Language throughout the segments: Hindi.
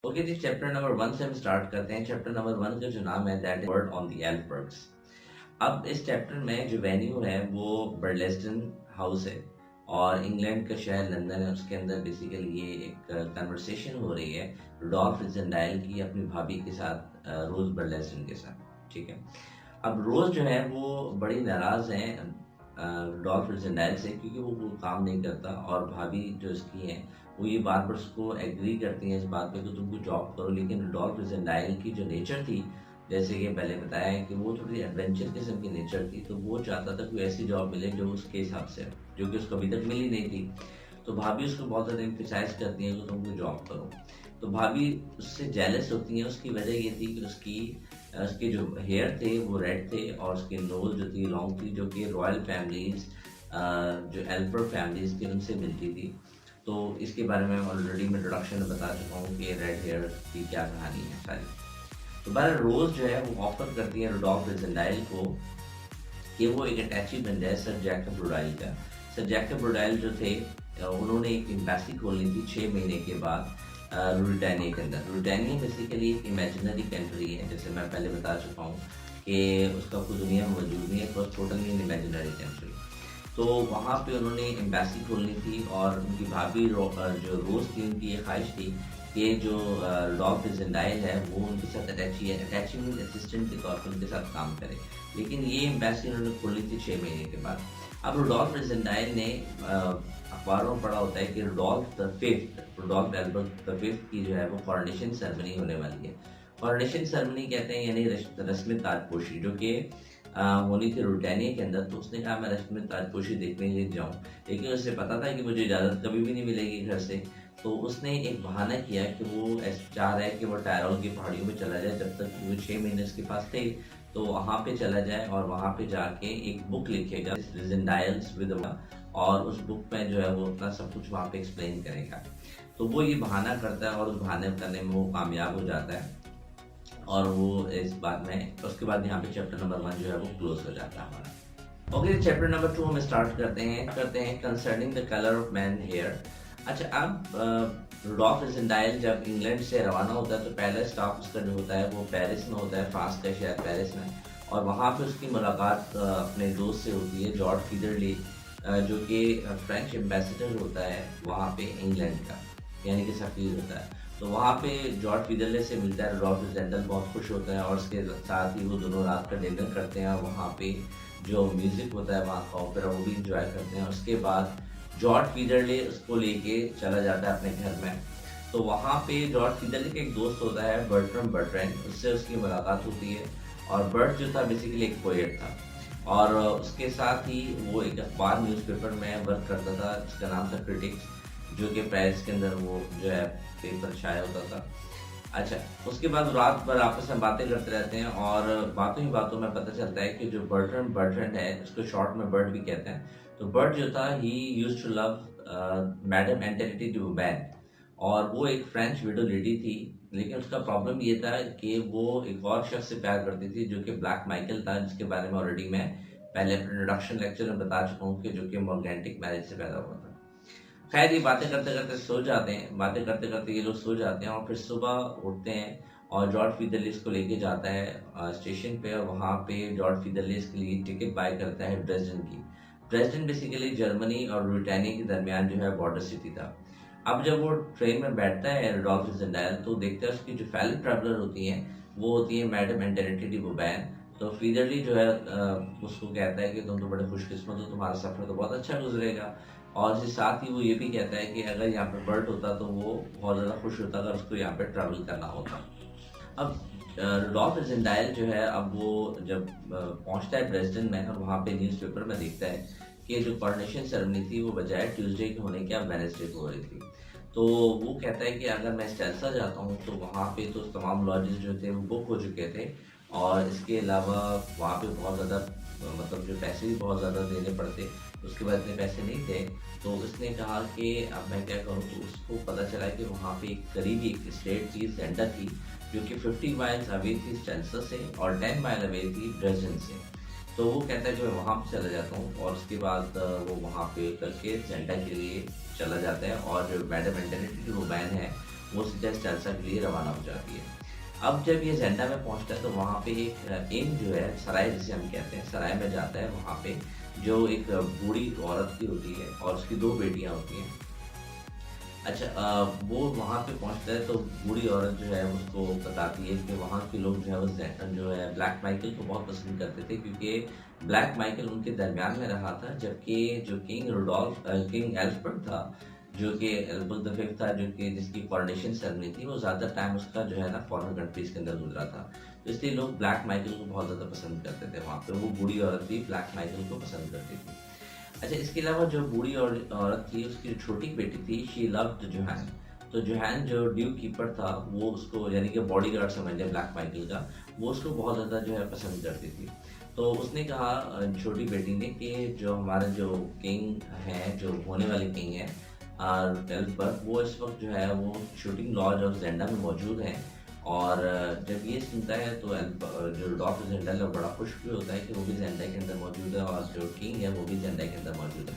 ओके जी, चैप्टर नंबर 1 से हम स्टार्ट करते हैं। चैप्टर नंबर 1 का जो नाम है that is word on the Albert's. अब इस चैप्टर में जो वेन्यू है वो बर्लेस्टन हाउस है और इंग्लैंड का शहर लंदन है। उसके अंदर बेसिकली ये एक कन्वर्सेशन हो रही है रुडोल्फ रिजेंडाइल की अपनी भाभी के साथ, रोज बर्लेस्टन के साथ। ठीक है। अब रोज जो है वो बड़ी नाराज है रुडोल्फ रिजेंडाइल से, क्योंकि वो काम नहीं करता और भाभी जो इसकी है वो ये बार बार उसको एग्री करती है इस बात पे कि तुम कोई जॉब करो। लेकिन रुडोल्फ रिजेंडाइल की जो नेचर थी, जैसे कि पहले बताया है कि वो थोड़ी एडवेंचर किस्म की नेचर थी, तो वो चाहता था कोई ऐसी जॉब मिले जो उसके हिसाब से, जो कि उसको अभी तक मिली नहीं थी। तो भाभी उसको बहुत ज़्यादा इम्फेसाइज करती है कि तुम कोई जॉब करो। तो भाभी उससे जेलस होती है। उसकी वजह ये थी कि उसके जो हेयर थे वो रेड थे और उसकी नोज जो थी लॉन्ग थी, जो कि रॉयल फैमिलीज, जो एल्बर्ट फैमिलीज की उनसे मिलती थी। तो इसके बारे में ऑलरेडी मैं इंट्रोडक्शन में बता चुका हूँ कि रेड हेयर की क्या कहानी है सारी। तो बहरहाल रोज जो है वो ऑफर करती है रुडोल्फ रिजेंडाइल को कि वो एक अटैची बन जाए सर जैकब रुडाइल का। सर जैकब रुडाइल जो थे, उन्होंने एक एम्बेसी खोलनी थी 6 महीने के बाद रुटानिया के अंदर। रुटानिया बेसिकली एक इमेजिनरी कंट्री है, जैसे मैं पहले बता चुका हूँ कि उसका कोई दुनिया में मौजूद नहीं है, बस टोटली इमेजिनरी कंट्री। तो वहाँ पे उन्होंने एम्बेसी खोलनी थी और उनकी भाभी जो रोज थी, उनकी ये ख्वाहिश थी कि जो रुडोल्फ रिजेंडाइल है वो उनके साथ अटैचिंग असिस्टेंट के तौर पर उनके साथ काम करे। लेकिन ये एम्बेसी उन्होंने खोली थी 6 महीने के बाद। अब रुडोल्फ रिजेंडाइल ने अखबारों में पढ़ा होता है कि रुडोल्फ एल्बर्ट द फिफ्थ की जो है वो कॉरोनेशन सेरेमनी होने वाली है। कॉरोनेशन सेरेमनी कहते हैं यानी रस्म ताजपोशी, जो कि होनी थी रुटानिया के अंदर। तो उसने कहा मैं रस्म ताजपोशी देखने के लिए जाऊँ, लेकिन उसे पता था कि मुझे इजाज़त कभी भी नहीं मिलेगी घर से। तो उसने एक बहाना किया कि वो चाह रहा है कि वो टायरोल की पहाड़ियों में चला जाए, जब तक वो 6 महीने उसके पास थे तो वहाँ पे चला जाए और वहाँ पे जाके एक बुक लिखेगा रिजेंडाइल्स विद, और उस बुक में जो है वो अपना सब कुछ वहाँ पे एक्सप्लेन करेगा। तो वो ये बहाना करता है और उस बहाने करने में वो कामयाब हो जाता है और वो इस बात में, उसके बाद यहाँ पे चैप्टर नंबर 1 जो है वो क्लोज हो जाता है हमारा। ओके, चैप्टर नंबर 2 हम स्टार्ट करते हैं concerning the colour of man hair. अच्छा, अब रुडोल्फ रिजेंडाइल जब इंग्लैंड से रवाना होता है तो पहला स्टॉप उसका जो होता है वो पेरिस में होता है, फ्रांस का शहर पेरिस में। और वहाँ पे उसकी मुलाकात अपने दोस्त से होती है जॉर्ज फीडरले, जो कि फ्रेंच एम्बेसडर होता है वहाँ पे इंग्लैंड का, यानी कि सफ़ीर होता है। तो वहाँ पे जॉर्ज फीडरले से मिलता है रुडोल्फ रिजेंडाइल, बहुत खुश होता है और उसके साथ ही वो दोनों रात का डिनर करते हैं और वहाँ पे जो म्यूज़िक होता है वहाँ का ओपेरा वो भी इंजॉय करते हैं। उसके बाद जॉर्ज फीडरले उसको लेके चला जाता है अपने घर में। तो वहाँ पे जॉर्ज फीडरले का एक दोस्त होता है बर्ट्रैंड, उससे उसकी मुलाकात होती है। और बर्ट जो था बेसिकली एक पोएट था और उसके साथ ही वो एक अखबार न्यूज़पेपर में वर्क करता था जिसका नाम था क्रिटिक्स, जो कि पेरिस के अंदर वो जो है पेपर छाया होता था। अच्छा, उसके बाद रात भर आपस में बातें करते रहते हैं और बातों ही बातों में पता चलता है कि जो बर्ट्रैंड है, उसको शॉर्ट में बर्ट भी कहते हैं। तो बर्ट जो था he used to love madam Antoinette Dubain, और वो एक फ्रेंच विडो लेडी थी। लेकिन उसका प्रॉब्लम ये था कि वो एक और शख्स से प्यार करती थी जो कि ब्लैक माइकल था, जिसके बारे में ऑलरेडी मैं पहले अपने इंट्रोडक्शन लेक्चर में बता चुका हूँ कि जो कि मॉर्गेंटिक मैरिज से पैदा हुआ था। खैर, ये बातें करते करते सो जाते हैं, बातें करते करते ये लोग सो जाते हैं और फिर सुबह उठते हैं और जॉर्ज फीडरले इसको लेके जाता है स्टेशन पे, और वहाँ पे जॉर्ज फीडरले इसके लिए टिकट बाय करता है ड्रेसडन की। ड्रेसडन बेसिकली जर्मनी और ब्रिटानिया के दरमियान जो है बॉर्डर सिटी था। अब जब वो ट्रेन में बैठता है रुडोल्फ रिजेंडाइल, तो देखते हैं उसकी जो फेलो ट्रैवलर होती हैं वो होती है मैडम एंटोनेट डुबैन। तो फीडरली जो है उसको कहता है कि तुम तो बड़े खुशकिस्मत हो, तुम्हारा सफ़र तो बहुत अच्छा गुजरेगा। और इसके साथ ही वो ये भी कहता है कि अगर यहाँ पे बर्ट होता तो वो बहुत ज़्यादा खुश होता अगर उसको यहाँ पे ट्रैवल करना होता। अब रुडोल्फ रिजेंडाइल जो है, अब वो जब पहुँचता है ड्रेसडन में और वहाँ पे न्यूज़पेपर में देखता है कि जो कॉरोनेशन सेरेमनी थी वो बजाय ट्यूसडे के होने के अब वेडनेसडे को हो रही थी। तो वो कहता है कि अगर मैं स्टेल्सा जाता हूँ तो वहाँ पे तो तमाम लॉजेस जो थे वो बुक हो चुके थे, और इसके अलावा वहाँ पे बहुत ज़्यादा मतलब जो पैसे भी बहुत ज़्यादा देने पड़ते, उसके बाद इतने पैसे नहीं थे। तो उसने कहा कि अब मैं क्या करूँ, तो उसको पता चला कि वहाँ पे एक करीबी एक स्टेट थी, सेंटर थी, जो कि 50 माइल्स अवे थी स्टेल्सा से और 10 माइल अवे थी ड्रेसडन से। तो वो कहता है कि मैं वहाँ पे चला जाता हूँ, और उसके बाद वो वहाँ पे करके सेंटा के लिए चला जाता है। और जो मैडम एंटोनेट डुबैन है वो सीधा स्टेल्सा के लिए रवाना हो जाती है। अब जब ये जेंडा में पहुंचता है तो वहाँ पे एक एम जो है सराय जिसे हम कहते हैं, सराय में जाता है। वहाँ पे जो एक बूढ़ी औरत की होती है और उसकी 2 बेटियां होती हैं। अच्छा, वो वहाँ पे पहुँचता है तो बूढ़ी औरत जो है उसको बताती है कि वहाँ के लोग जो है जो है ब्लैक माइकल को बहुत पसंद करते थे, क्योंकि ब्लैक माइकल उनके दरमियान में रहा था, जबकि जो किंग एल्फ्रेड था, जो कि एल्बर्ट द फिफ्थ था, जो कि जिसकी कॉरोनेशन सेरेमनी थी, वो ज़्यादा टाइम उसका जो है ना फॉरेन कंट्रीज के अंदर गुजरा था। तो इसलिए लोग ब्लैक माइकल को बहुत ज़्यादा पसंद करते थे वहाँ पे। वो बूढ़ी औरत भी ब्लैक माइकल को पसंद करती थी। अच्छा, इसके अलावा जो बूढ़ी औरत थी, उसकी जो छोटी बेटी थी, शी लव्ड जोहान। तो जोहान जो ड्यू कीपर था, वो उसको, यानी कि बॉडी गार्ड समझ लें ब्लैक माइकल का, वो उसको बहुत ज़्यादा जो है पसंद करती थी। तो उसने कहा छोटी बेटी ने कि जो हमारे जो किंग हैं, जो होने वाले किंग हैं एल्बर्ट, वो इस वक्त जो है वो शूटिंग लॉज ऑफ जेंडा में मौजूद हैं। और जब ये सुनता है तो जो डॉक्टर जेंडा है बड़ा खुश भी होता है कि वो भी जेंडा के अंदर मौजूद है और जो किंग है वो भी जेंडा के अंदर मौजूद है।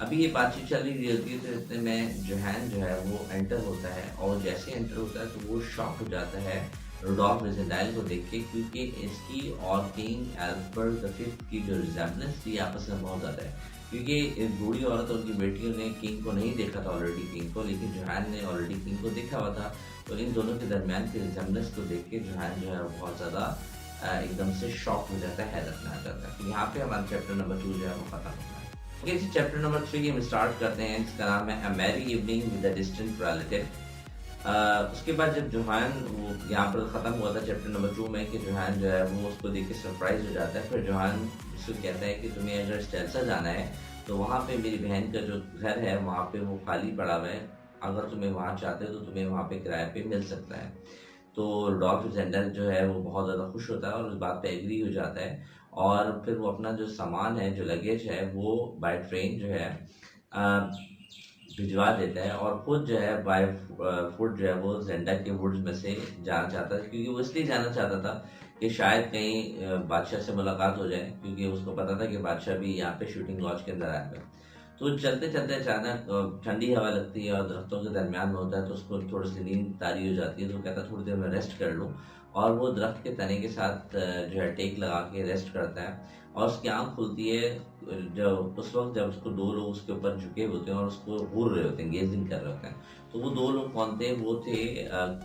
अभी ये बातचीत चल रही होती है तो इतने में जोहान जो है वो एंटर होता है, और जैसे एंटर होता है तो वो शॉक हो जाता है रुडोल्फ विजेंटाइल को देख के, क्योंकि इसकी और किंग एल्बर्ट द फिफ्थ की जो रिजेम्बलेंस थी आपस में बहुत ज़्यादा है। क्योंकि इस बूढ़ी औरत और उनकी बेटियों ने किंग को नहीं देखा था ऑलरेडी किंग को, लेकिन जोहान ने ऑलरेडी किंग को देखा हुआ था। तो इन दोनों के दरमियान की रिजेम्बलेंस को देख के जोहान जो है बहुत ज़्यादा एकदम से शॉक हो जाता है, हैरत में आ जाता है। तो यहाँ पे हमारा चैप्टर नंबर 2 जो है वो खत्म होता है। ओके जी, चैप्टर नंबर 3 हम स्टार्ट करते हैं। इसका नाम है a merry evening with a distant relative. उसके बाद जब जोहान, वो यहाँ पर ख़त्म हुआ था चैप्टर नंबर 2 में कि जोहान जो है वो उसको देख के सरप्राइज हो जाता है। फिर जोहान उसको कहता है कि तुम्हें अगर स्टेल्सा जाना है तो वहाँ पे मेरी बहन का जो घर है वहाँ पे वो खाली पड़ा हुआ है, अगर तुम्हें वहाँ चाहते हो तो तुम्हें वहाँ पे किराए पे मिल सकता है। तो रुडोल्फ विजेंटाइल जो है वो बहुत ज़्यादा खुश होता है और उस बात पे एग्री हो जाता है, और फिर वो अपना जो सामान है, जो लगेज है, वो बाय ट्रेन जो है भिजवा देता है, और खुद जो है बाय फुट जो है वो जेंडा के वुड्स में से जाना चाहता है, क्योंकि वो इसलिए जाना चाहता था कि शायद कहीं बादशाह से मुलाकात हो जाए, क्योंकि उसको पता था कि बादशाह भी यहाँ पे शूटिंग लॉज के अंदर आया था। तो चलते चलते अचानक ठंडी हवा लगती है और दरख्तों के दरमियान में होता है, तो उसको थोड़ी सी नींद तारी हो जाती है। तो कहता है थोड़ी देर में रेस्ट कर लूँ, और वो दरख्त के तने के साथ जो है टेक लगा के रेस्ट करता है, और उसकी आंख खुलती है जब उस वक्त जब उसको 2 लोग उसके ऊपर झुके होते हैं और उसको घूर रहे होते हैं, गेजिंग कर रहे होते हैं। तो वो 2 लोग कौन थे? वो थे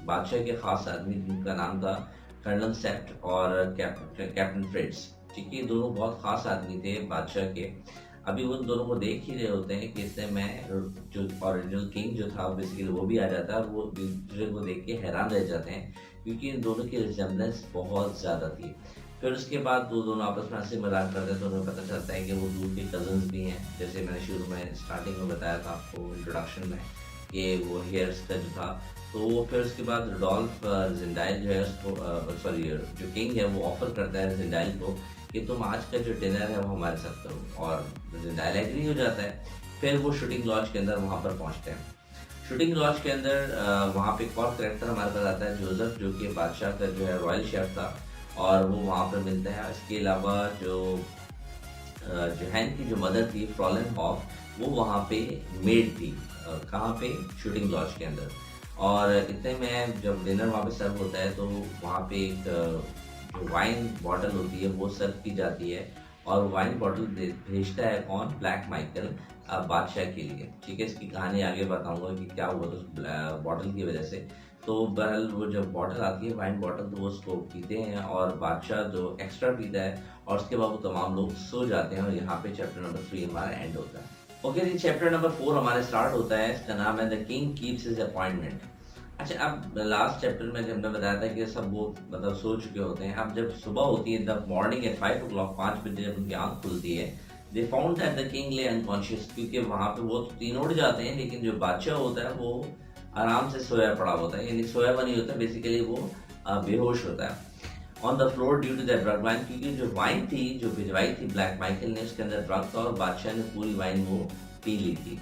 बादशाह के खास आदमी, जिनका नाम था कर्नल सेट और कैप्टन फ्रिट्स। ठीक है, दोनों बहुत खास आदमी थे बादशाह के। अभी वो दोनों को देख ही रहे होते हैं कि इससे मैं जो ओरिजिनल किंग जो था बेसिकली वो भी आ जाता है, और वो दूसरे को देख के हैरान रह जाते हैं, क्योंकि इन दोनों की रिजेम्बलेंस बहुत ज़्यादा थी। फिर उसके बाद वो दोनों आपस में हंसी मजाक करते हैं, तो उन्हें पता चलता है कि वो दूर के कजन्स भी हैं, जैसे मैंने शुरू में स्टार्टिंग में बताया था आपको इंट्रोडक्शन में कि वो हेयर्स का जो था। तो फिर उसके बाद रुडोल्फ जिंडाइल जो है उसको, सॉरी, जो किंग है वो ऑफर करता है जिंडाइल को कि तुम आज का जो डिनर है वो हमारे साथ करो, और जिंडाइल एग्री हो जाता है। फिर वो शूटिंग लॉज के अंदर वहाँ पर पहुँचते हैं। शूटिंग लॉज के अंदर वहाँ पे एक और करेक्टर हमारे पास आता है, जोसेफ, जो कि बादशाह का जो है रॉयल शेफ था, और वो वहाँ पर मिलता है। इसके अलावा जो जोहान की जो मदर थी फ्रॉलन हॉफ, वो वहाँ पे मेड थी। कहाँ पे? शूटिंग लॉज के अंदर। और इतने में जब डिनर वहाँ पे सर्व होता है तो वहाँ पे एक जो वाइन बॉटल होती है वो सर्व की जाती है, और वाइन बॉटल भेजता है कौन? ब्लैक माइकल बादशाह के लिए। ठीक है, इसकी कहानी आगे बताऊंगा कि क्या हुआ था उस बॉटल की वजह से। तो बहरहाल वो जब बॉटल आती है वाइन बॉटल, तो वो उसको पीते हैं, और बादशाह जो एक्स्ट्रा पीता है, और उसके बाद वो तमाम लोग सो जाते हैं, और यहाँ पे चैप्टर नंबर 3 हमारा एंड होता है। ओके जी, चैप्टर नंबर 4 हमारे स्टार्ट होता है। इसका नाम है the king keeps his appointment. अच्छा, अब लास्ट चैप्टर में जब मैं बताया था कि सब वो मतलब सो चुके होते हैं, अब जब सुबह होती है, द मॉर्निंग एट 5 o'clock, 5 बजे जब उनकी आंख खुलती है, they found that the king ले अनकॉन्शियस, क्योंकि वहाँ पे वो तो तीनों उठ जाते हैं, लेकिन जो बादशाह होता है वो आराम से सोया पड़ा होता है, यानी सोया हुआ नहीं होता, बेसिकली वो बेहोश होता है on the floor due to the drug wine, क्योंकि जो वाइन थी जो भिजवाई थी ब्लैक माइकल ने, उसके अंदर ड्रग था, और बादशाह ने पूरी वाइन वो पी ली थी।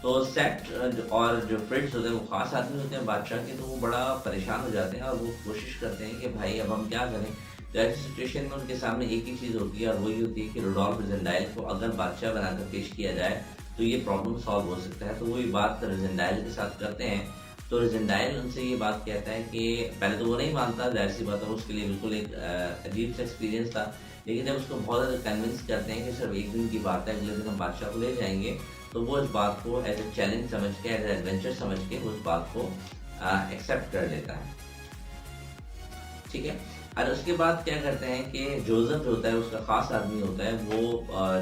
तो सेट और जो फ्रिट्स होते हैं वो खास आदमी होते हैं बादशाह के, तो वो बड़ा परेशान हो जाते हैं, और वो कोशिश करते हैं कि भाई अब हम क्या करें। तो ऐसी सिचुएशन में उनके सामने एक ही चीज़ होती है, और वही होती है कि रुडोल्फ विजेंटाइल को अगर बादशाह बनाकर पेश किया जाए तो ये प्रॉब्लम सॉल्व हो सकता है। तो वही बात विजेंटाइल के साथ करते हैं, तो रिजेंडाइल उनसे ये बात कहता है कि पहले तो वो नहीं मानता, जाहिर सी बात है उसके लिए बिल्कुल एक अजीब सा एक्सपीरियंस था, लेकिन जब उसको बहुत ज़्यादा कन्विंस करते हैं कि सिर्फ एक दिन की बात है, अगले दिन हम बादशाह को ले जाएंगे, तो वो इस बात को एज ए चैलेंज समझ के, एज ए एडवेंचर समझ के उस बात को एक्सेप्ट कर लेता है। ठीक है। और उसके बाद क्या करते हैं कि जोसेफ जो होता है उसका खास आदमी होता है, वो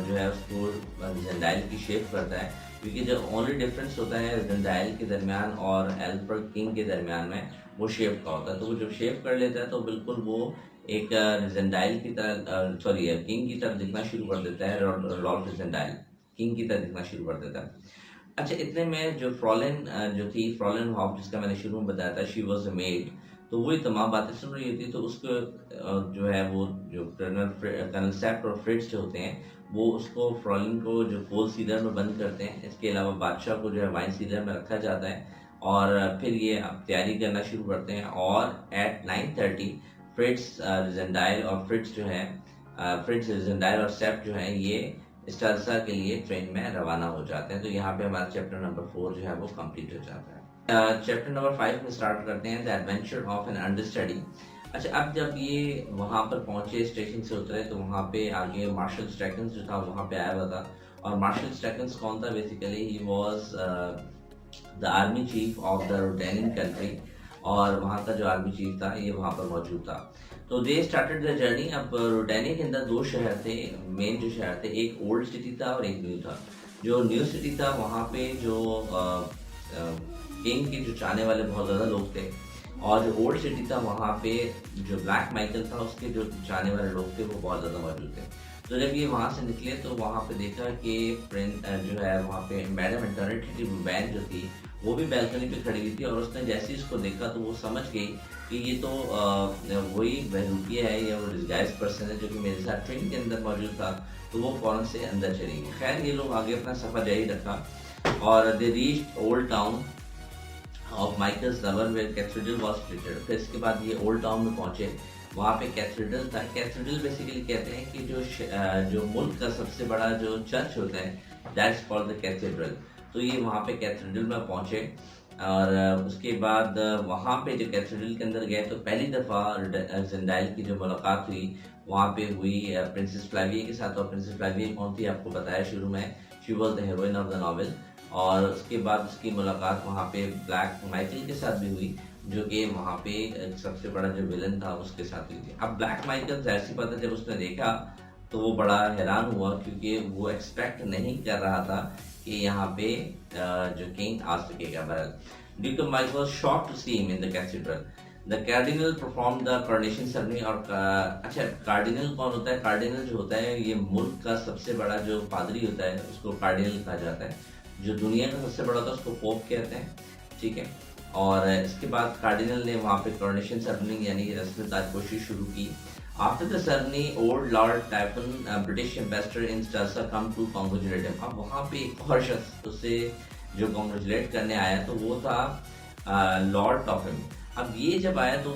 जो है उसको रिजेंडाइल की शेप करता है, क्योंकि जो ओनली डिफरेंस होता है रिजेंडाइल के दरमियान और एल्बर्ट किंग के दरमियान में वो शेप का होता है। तो वो जब शेप कर लेता है तो बिल्कुल वो एक रिजेंडाइल की तरह, सॉरी किंग की तरह दिखना शुरू कर देता है, रॉल्फ रिजेंडाइल किंग की तरह दिखना शुरू कर देता है। अच्छा, इतने में जो फ्रॉलन जो थी, फ्रॉलन हॉफ, जिसका मैंने शुरू में बताया था, शी वॉज अ मेड, तो वही तमाम बातें सुन रही होती, तो उसको जो है वो जो कर्नल सेप्ट और फ्रिट्ज जो होते हैं वो उसको फ्रॉलिन को जो कोल सीलर में बंद करते हैं। इसके अलावा बादशाह को जो है वाइन सीलर में रखा जाता है, और फिर ये अब तैयारी करना शुरू करते हैं, और एट 9:30 फ्रिट्ज रिजेंडाइल और फ्रिट्ज जो है फ्रिट्ज रिजेंडाइल और सेप्ट जो है ये स्टाल्सा के लिए ट्रेन में रवाना हो जाते हैं। तो यहाँ पे हमारा चैप्टर नंबर 4 जो है वो कंप्लीट हो जाता है। चैप्टर नंबर 5 में स्टार्ट करते हैं, the adventure of an understudy. अच्छा, अब जब ये वहाँ पर पहुंचे, स्टेशन से उतरे, तो वहाँ पे आगे मार्शल स्ट्रैकन्स जो था वहाँ पे आया हुआ था। और मार्शल स्ट्रैकन्स कौन था? Basically he was the army chief of the Ruritanian country, और वहाँ का जो आर्मी चीफ था ये वहाँ पर मौजूद था। तो दे स्टार्टेड द जर्नी। अब रोटेनिया के अंदर दो शहर थे, मेन जो शहर थे, एक ओल्ड सिटी था और एक न्यू था। जो न्यू सिटी था वहाँ पे जो किंग के जो चाहने वाले बहुत ज़्यादा लोग थे, और जो ओल्ड सिटी था वहाँ पे जो ब्लैक माइकल था उसके जो चाहने वाले लोग थे वो बहुत ज़्यादा मौजूद थे। तो जब ये वहाँ से निकले तो वहाँ पे देखा कि जो है वहाँ पे मैडम एंटरनिटी बैन जो थी वो भी बैल्कनी पे खड़ी हुई थी, और उसने जैसे ही इसको देखा तो वो समझ गई कि ये तो वही बहरूपिया है या वो डिस्गाइज पर्सन है जो कि मेरे साथ ट्रेन के अंदर मौजूद था। तो वो फौरन से अंदर चली गई। खैर, ये लोग आगे अपना सफ़र जारी रखा, और they reached old town of Michael's lover where cathedral was situated. फिर इसके बाद ये ओल्ड टाउन में पहुंचे, वहाँ पे कैथेड्रल था। कैथेड्रल बेसिकली कहते हैं कि जो मुल्क का सबसे बड़ा जो चर्च होता है, दैट्स कॉल्ड द कैथेड्रल। तो ये वहाँ पे कैथेड्रल में पहुंचे, और उसके बाद वहाँ पे जो कैथेड्रल के अंदर गए तो पहली दफ़ा रिजेंडाइल की जो मुलाकात हुई वहाँ पे हुई प्रिंसेस फ्लाविया के साथ। और प्रिंसेस फ्लाविया कौन थी? आपको बताया शुरू में, she was the heroine of the novel. और उसके बाद उसकी मुलाकात वहाँ पे ब्लैक माइकल के साथ भी हुई, जो कि वहाँ पे सबसे बड़ा जो विलन था उसके साथ हुई थी। अब ब्लैक माइकल जाहिर सी बात है जब उसने देखा तो वो बड़ा हैरान हुआ, क्योंकि वो एक्सपेक्ट नहीं कर रहा था कि यहाँ पे जो किंग आ सकेगा। बहरहाल duke Michael was shocked to see him in the cathedral. The cardinal perform the coronation ceremony. और अच्छा, कार्डिनल कौन होता है? कार्डिनल जो होता है ये मुल्क का सबसे बड़ा जो पादरी होता है उसको कार्डिनल कहा जाता है। जो दुनिया का सबसे बड़ा था उसको पोप कहते हैं। ठीक है। और इसके बाद कार्डिनल ने वहाँ पे कॉर्नेशन सेरेमनी यानी रस्म ताजपोशी शुरू की। After the ceremony old lord Topham British ambassador in Strelsau come to congratulate him. अब वहाँ पे एक और शख्स उसे जो कांग्रेचुलेट करने आया तो वो था लॉर्ड टॉफिन। अब ये जब आया तो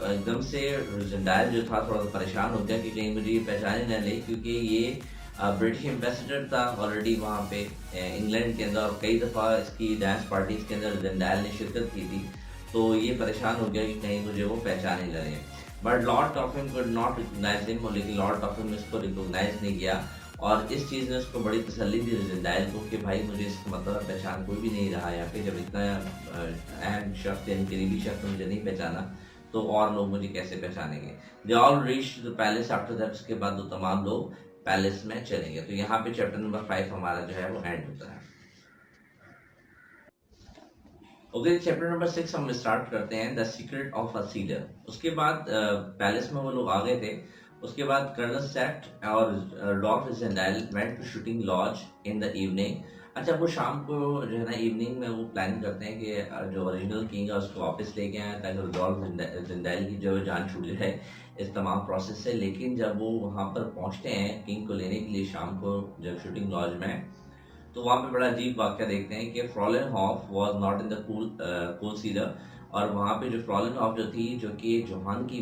एकदम से रिजेंडाइल जो था थोड़ा सा परेशान हो गया कि कहीं मुझे ये पहचाने न ले, क्योंकि ये ब्रिटिश एम्बेसडर था ऑलरेडी वहाँ पे इंग्लैंड के अंदर, और कई दफ़ा इसकी डांस पार्टीज के अंदर रिजेंडाइल ने शिरकत की थी। तो ये परेशान हो गया कि कहीं मुझे वो पहचाने न लगे। But lord Topham could not recognise him, लेकिन लॉर्ड टॉफिन इसको रिकॉग्नाइज नहीं किया, और इस चीज़ ने उसको बड़ी तसल्ली दी रिजेंडाइल को कि भाई मुझे इसका मतलब पहचान कोई भी नहीं रहा यहाँ पे, जब इतना अहम शख्स यानी करीबी शख्स मुझे नहीं पहचाना तो और लोग मुझे कैसे पहचानेंगे। They all reached the palace after that. उसके बाद वो तमाम लोग पैलेस में चलेंगे। तो यहाँ पे चैप्टर नंबर 5 हमारा जो है वो एंड होता है। ओके, चैप्टर नंबर 6 हम स्टार्ट करते हैं, the secret of a cedar. उसके बाद पैलेस में वो लोग आ गए थे। उसके बाद कर्नल सेट और doctor Rassendyll went to shooting lodge in the evening. अच्छा, वो शाम को जो है ना इवनिंग में वो प्लान करते हैं कि जो ओरिजिनल किंग है उसको वापस लेके आए ताकि डॉक्टर रिजेंडाइल की जो जान छूट जाए इस तमाम प्रोसेस से। लेकिन जब वो वहाँ पर पहुँचते हैं किंग को लेने के लिए शाम को जब शूटिंग लॉज में, तो वहाँ पे बड़ा अजीब वाक्य देखते हैं कि Fraulein Holf was not in the cool cellar. और वहाँ पे जो फ्रॉलन हॉफ जो थी, जो कि जोहान की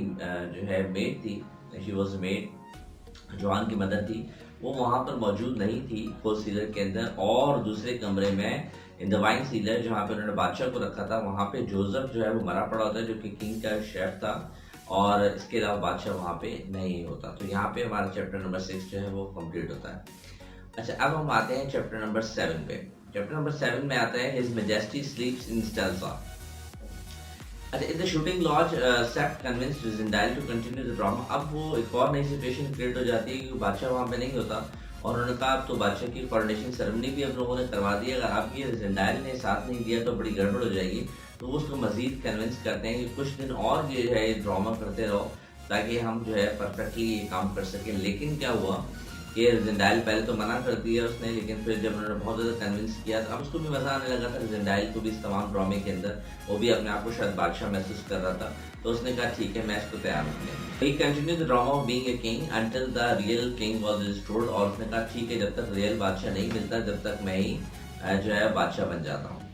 जो है मेड थी, शी वाज मेड, जोहान की मदर थी, वो वहां पर मौजूद नहीं थी फोर्थ सीलर के अंदर, और दूसरे कमरे में इन द वाइन सीलर जहाँ पे उन्होंने बादशाह को रखा था, वहां पे जोसेफ जो है वो मरा पड़ा होता है, जो कि किंग का शेफ था, और इसके अलावा बादशाह वहां पे नहीं होता। तो यहाँ पे हमारा चैप्टर नंबर 6 जो है वो कंप्लीट होता है। अच्छा, अब हम आते हैं चैप्टर नंबर 7 पे। चैप्टर नंबर 7 में आता है हिज मैजेस्टी स्लीप्स इन स्टेल्सा। अच्छा, in the shooting lodge Sapt convinced Rassendyll to continue the drama. अब वो एक और नई सिचुएशन क्रिएट हो जाती है कि बादशाह वहां पे नहीं होता, और उन्होंने कहा अब तो बादशाह की कॉरोनेशन सेरेमनी भी अब लोगों ने करवा दी, अगर आपकी ज़िंदाइल ने साथ नहीं दिया तो बड़ी गड़बड़ हो जाएगी। तो वो उसको मजीद कन्विंस करते हैं कि कुछ दिन और जो है ड्रामा करते रहो ताकि हम जो है परफेक्टली ये काम कर सकें। लेकिन क्या हुआ कि ज़िंदाइल पहले तो मना कर दिया उसने, लेकिन फिर जब उन्होंने बहुत ज़्यादा कन्विंस किया तो अब उसको भी मज़ा आने लगा था ज़िंदाइल को भी इस तमाम ड्रामे के अंदर, वो भी अपने आप को शायद बादशाह महसूस कर रहा था। तो उसने कहा ठीक है, मैं इसको तैयार हूँ। He continued the drama of being a king until the real king was restored, और उसने कहा ठीक है, जब तक रियल बादशाह नहीं मिलता जब तक मैं ही जो है बादशाह बन जाता हूँ।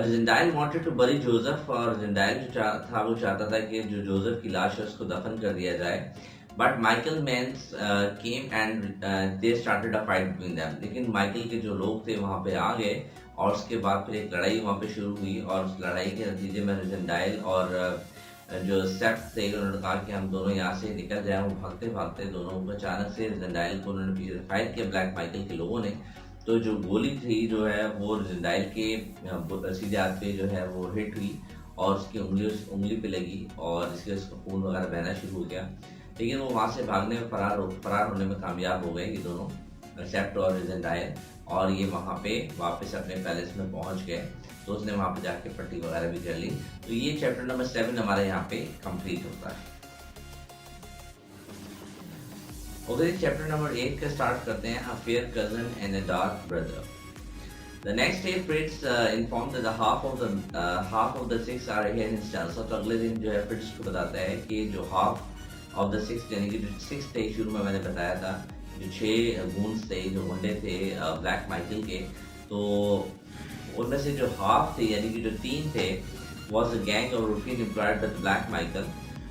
ज़िंदाइल वांटेड टू बरी जोसेफ, और ज़िंदाइल जो था वो चाहता था कि जो जोसेफ की लाश है उसको दफन कर दिया जाए। But Michael men came and they started a fight between them. लेकिन माइकल के जो लोग थे वहाँ पे आ गए, और उसके बाद फिर एक लड़ाई वहाँ पे शुरू हुई, और उस लड़ाई के नतीजे में ज़िंदाइल और जो सेप्ट थे उन्होंने कहा कि हम दोनों यहाँ से निकल जाए। वो भागते भागते दोनों को अचानक से ज़िंदाइल को उन्होंने पीछे फायर किया ब्लैक माइकल के लोगों ने। तो जो गोली थी जो है वो ज़िंदाइल के सीधे हाथ पे जो है वो हिट हुई, और उसकी उंगली पे लगी, और इसके उसका खून वगैरह बहना शुरू हो गया। लेकिन वो वहाँ से भागने में फरार होने में कामयाब हो गए ये दोनों, सेप्ट और ज़िंदाइल, और ये वहाँ पे वापस अपने पैलेस में पहुँच गए। तो उसने वहाँ पे जाके पट्टी वगैरह भी कर ली। तो ये चैप्टर नंबर 7 हमारे यहाँ पे कंप्लीट होता है। ओके, चैप्टर नंबर 8 का स्टार्ट करते हैं, a fair cousin and a dark brother. The next day, Fritz informed that the half of the six are here in Stelsa। तो अगले दिन जो है फ्रिट्ज को बताता है कि जो half of the six, यानी कि जो 6 थे, शुरू में मैंने बताया था जो 6 गूंस थे, जो गुंडे थे ब्लैक माइकल के, तो उनमें से जो हाफ थे यानी कि जो 3 थे वॉज अ गैंग और रूफियन एम्प्लॉयड बाय ब्लैक माइकल।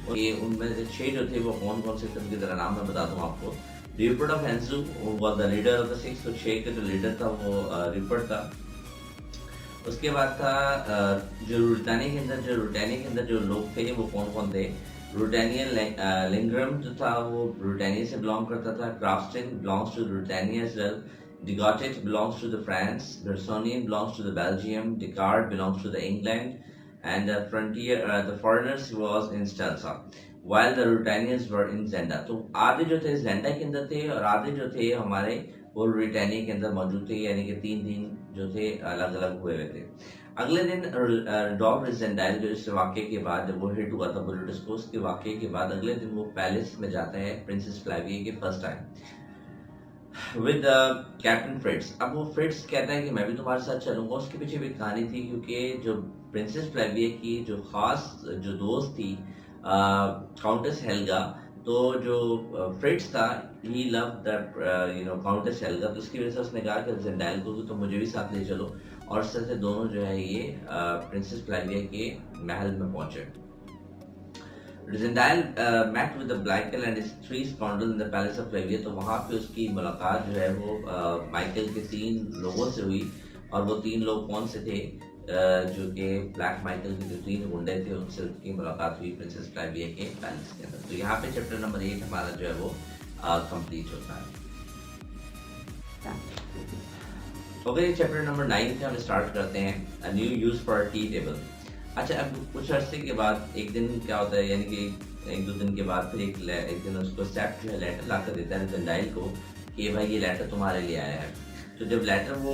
और ये उनमें से 6 जो थे वो कौन कौन से थे उनके जरा नाम मैं बता दूं आपको। Rupert of Hentzau was the leader of the 6। तो 6 का जो लीडर था वो रिपर्ट था। उसके बाद था जो रुटानी के अंदर जो लोग थे वो कौन कौन थे। रुटानियन लिंग्रम जो था वो रुटानिया से बिलोंग करता था। Krafstein belongs to Ruritania as well. Degotet belongs to the France, Bersonian belongs to the Belgium, Descartes belongs to the England, and the foreigners was in Stelsa, while the Ruritanians were in Zenda। तो आधे जो थे Zenda के अंदर थे, और आधे जो थे हमारे वो रुटानिया के अंदर मौजूद थे, यानी कि 3 दिन जो थे अलग अलग हुए थे। अगले दिन डॉग ज़िंदाइल जो इस वाक़े के बाद जब वो हिट हुआ था बुलेटिस को, उसके वाक़े के बाद अगले दिन वो पैलेस में जाता है प्रिंसेस फ्लेविया के फर्स्ट टाइम विद कैप्टन फ्रिट्स। अब वो फ्रिट्स कहता है कि मैं भी तुम्हारे साथ चलूंगा। उसके पीछे भी कहानी थी, क्योंकि जो प्रिंसेस फ्लेविया की जो खास जो दोस्त थी काउंटेस हेल्गा, तो जो फ्रिट्स था ही लव दैट काउंटेस हेल्गा। तो उसकी वजह से उसने कहा कि ज़िंदाइल को तो मुझे भी साथ ले चलो, और इस तरह से दोनों जो है ये प्रिंसेस फ्लेविया के महल में पहुंचे। Zindail met with the Michael and his 3 scoundrels in the palace of Flavia। तो वहाँ पे उसकी मुलाकात जो है वो माइकल के 3 लोगों से हुई, और वो 3 लोग कौन से थे जो कि ब्लैक माइकल के जो 3 गुंडे थे उनसे उसकी मुलाकात हुई प्रिंसेस फ्लेविया के पैलेस के अंदर। तो यहाँ पे चैप्टर नंबर 8 हमारा जो है वो कंप्लीट होता है। ओके, चैप्टर नंबर 9 से हम स्टार्ट करते हैं, a new use for tea table. अच्छा, अब कुछ अर्से के बाद एक दिन क्या होता है, यानी कि 1-2 दिन के बाद फिर एक दिन उसको सेप्ट जो है लेटर ला कर देता है ज़िंदाइल को कि भाई ये लेटर तुम्हारे लिए आया है। तो जब लेटर वो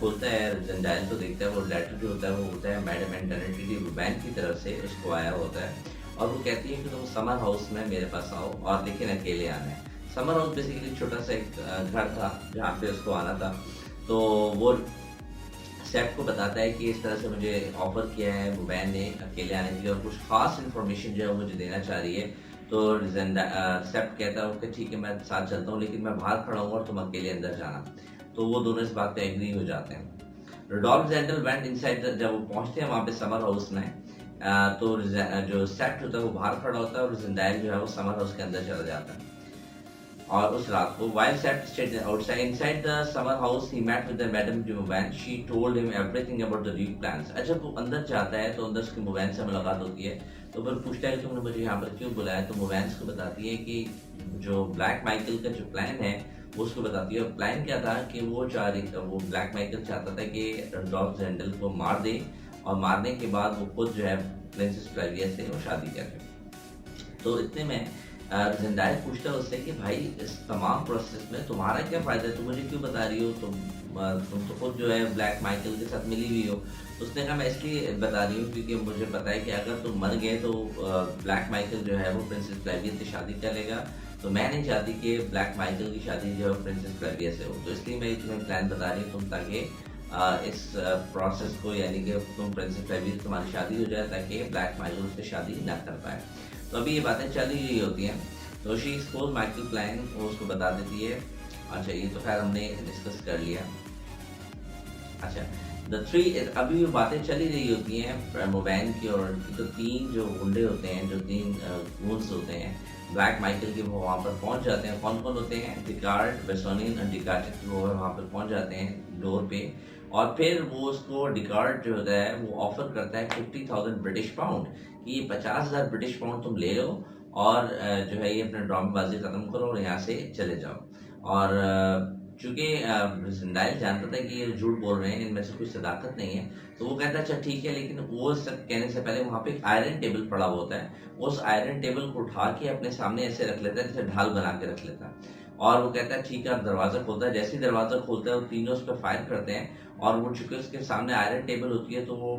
खोलता है ज़िंदाइल तो देखता है वो लेटर जो होता है वो होता है मैडम एंटोनेटी रुबैन की तरफ से उसको आया होता है, और वो कहती है कि तुम समर हाउस में मेरे पास आओ, और लेकिन अकेले आना है। समर हाउस बेसिकली छोटा सा एक घर था जहाँ पे उसको आना था। तो वो सेप्ट को बताता है कि इस तरह से मुझे ऑफर किया है रुबैन ने अकेले आने के लिए, और कुछ खास इन्फॉर्मेशन जो है मुझे देना चाह रही है। तो सेप्ट कहता है कि ठीक है मैं साथ चलता हूँ, लेकिन मैं बाहर खड़ा हूँ और तुम अकेले अंदर जाना। तो वो दोनों इस बात पे एग्री हो जाते हैं। Rudolf Rassendyll went inside. जब वो पहुंचते हैं वहाँ पे समर हाउस में, तो जो सेप्ट होता है वो बाहर खड़ा होता है, और ज़िंदाइल जो है वो समर हाउस के अंदर चला जाता है। और उस रात को while sat outside inside the summer house he met with the madam Juvan. She told him everything about the Duke plans. अच्छा वो अंदर जाता है तो अंदर उसकी मुवैन से मुलाकात होती है, तो फिर पूछता है कि तुमने मुझे यहाँ पर क्यों बुलाया, तो मुवैन को बताती है कि जो ब्लैक माइकल का जो प्लान है वो उसको बताती है। प्लान क्या था कि वो ब्लैक माइकल चाहता था कि रडोल्फ ज़ेंडल को मार दे और मारने के बाद वो खुद जो है प्रिंसेस फ्लेविया से वो शादी कर ले। तो इतने में ज़ेंडाया पूछता है उससे कि भाई इस तमाम प्रोसेस में तुम्हारा क्या फ़ायदा है, तुम मुझे क्यों बता रही हो, तुम तो खुद जो है ब्लैक माइकल के साथ मिली हुई हो। उसने कहा मैं इसलिए बता रही हूँ क्योंकि मुझे पता है कि अगर तुम मर गए तो ब्लैक माइकल जो है वो प्रिंसेस फ्लेविया से शादी कर लेगा, तो मैं नहीं चाहती कि ब्लैक माइकल की शादी जो है प्रिंसेस फ्लेविया से हो। तो इसलिए मैं तुम्हें प्लान बता रही हूँ तुम ताकि इस प्रोसेस को यानी कि तुम प्रिंसेस फ्लेविया से तुम्हारी शादी हो जाए ताकि ब्लैक माइकल उससे शादी ना कर पाए। तो अभी ये बातें चल ही रही होती हैं, तो शी एक्सपोज माइकल प्लान वो उसको बता देती है। अच्छा ये तो खैर हमने डिस्कस कर लिया। अच्छा अभी भी बातें चल ही रही होती हैं मोबैन की, और तो तीन जो गुंडे होते हैं, जो तीन गूंस होते हैं ब्लैक माइकल के, वो वहाँ पर पहुँच जाते हैं। कौन कौन होते हैं? डिकार्ड, बेसोनिन और डिकार्ड, वो वहाँ पर पहुँच जाते हैं डोर पे, और फिर वो उसको डिकार्ड जो होता है वो ऑफर करता है 50,000 ब्रिटिश पाउंड कि ये 50,000 ब्रिटिश पाउंड तुम ले लो और जो है ये अपने ड्रामेबाजी ख़त्म करो और यहाँ से चले जाओ। और चूंकि ज़ेंडाया जानता था कि ये झूठ बोल रहे हैं, इनमें से कोई सदाकत नहीं है, तो वो कहता है अच्छा ठीक है, लेकिन वो सब कहने से पहले वहाँ पे एक आयरन टेबल पड़ा हुआ होता है, उस आयरन टेबल को उठा के अपने सामने ऐसे रख लेता है जैसे ढाल बना के रख लेता है, और वो कहता है ठीक है। अब दरवाज़ा खोलता है, जैसे ही दरवाज़ा खोलता है वो तीनों उस पर फायर करते हैं, और वो चूंकि उसके सामने आयरन टेबल होती है तो वो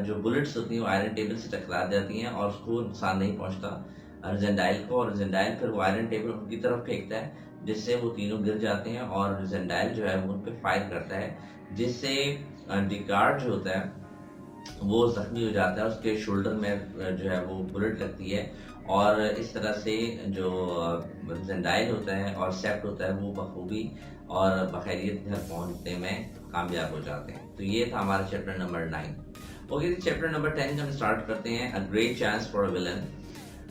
जो बुलेट्स होती हैं वो आयरन टेबल से टकरा जाती हैं और उसको नुकसान नहीं पहुंचता ज़ेंडाया को, और ज़ेंडाया फिर वो आयरन टेबल उनकी तरफ फेंकता है जिससे वो तीनों गिर जाते हैं, और ज़ेंडाया जो है वो उन पर फायर करता है जिससे डिकार्ड जो होता है वो जख्मी हो जाता है, उसके शोल्डर में जो है वो बुलेट लगती है, और इस तरह से जो ज़ेंडाया होता है और सेप्ट होता है वो बखूबी और बखैरियत घर पहुंचने में कामयाब हो जाते हैं। तो ये था हमारा chapter number 9। Okay, chapter number 10 हम स्टार्ट करते हैं, a great chance for a villain.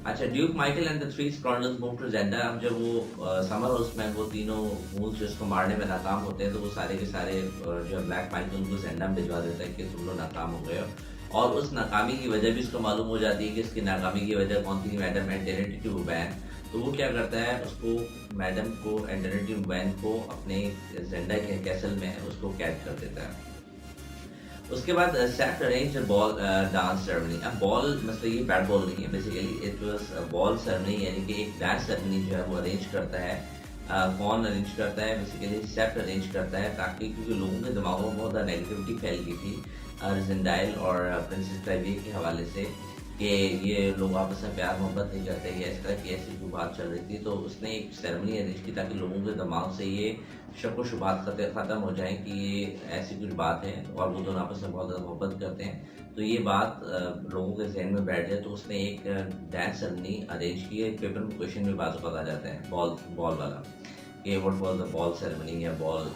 अच्छा, Duke Michael and the three scoundrels move to Zenda. अब जब वो समर हाउस में वो तीनों मूव्स जिसको मारने में नाकाम होते हैं, तो वो सारे के सारे जो ब्लैक माइकल उनको ज़ेंडा में भिजवा देता है कि तुम लोग नाकाम हो गए हो, और उस नाकामी की वजह भी उसको मालूम हो जाती है कि इसकी नाकामी की वजह कौन थी, मैडम एंटेनिटी वुबैन। तो वो क्या करता है, उसको मैडम को एंटेनिटी वुबैन को अपने ज़ेंडा के कैसल में उसको कैद कर देता है। उसके बाद सेप्ट अरेंज बॉल डांस सेरेमनी। अब बॉल मतलब ये बैट बॉल नहीं है, basically it was ball ceremony, यानी कि एक डांस सेरेमनी जो है वो अरेंज करता है। कौन अरेंज करता है? बेसिकली सेप्ट अरेंज करता है, ताकि क्योंकि लोगों के दिमागों में बहुत ज़्यादा नेगेटिविटी फैल गई थी ज़ेंडाया और प्रिंसेस फ्लेविया के हवाले से कि ये लोग आपस में प्यार मोहब्बत नहीं करते, या इस तरह की ऐसी कोई बात चल रही थी। तो उसने एक सेरेमनी अरेंज की ताकि लोगों के दिमाग से ये शक व शुबात ख़त्म हो जाए कि ये ऐसी कुछ बात है और वो दोनों आपस में बहुत ज़्यादा मोहब्बत करते हैं, तो ये बात लोगों के जहन में बैठ जाए। तो उसने एक डांस सेरेमनी अरेंज की है। पेपर में क्वेश्चन में बात आ जाता है बॉल वाला कि what was the ball ceremony, या ball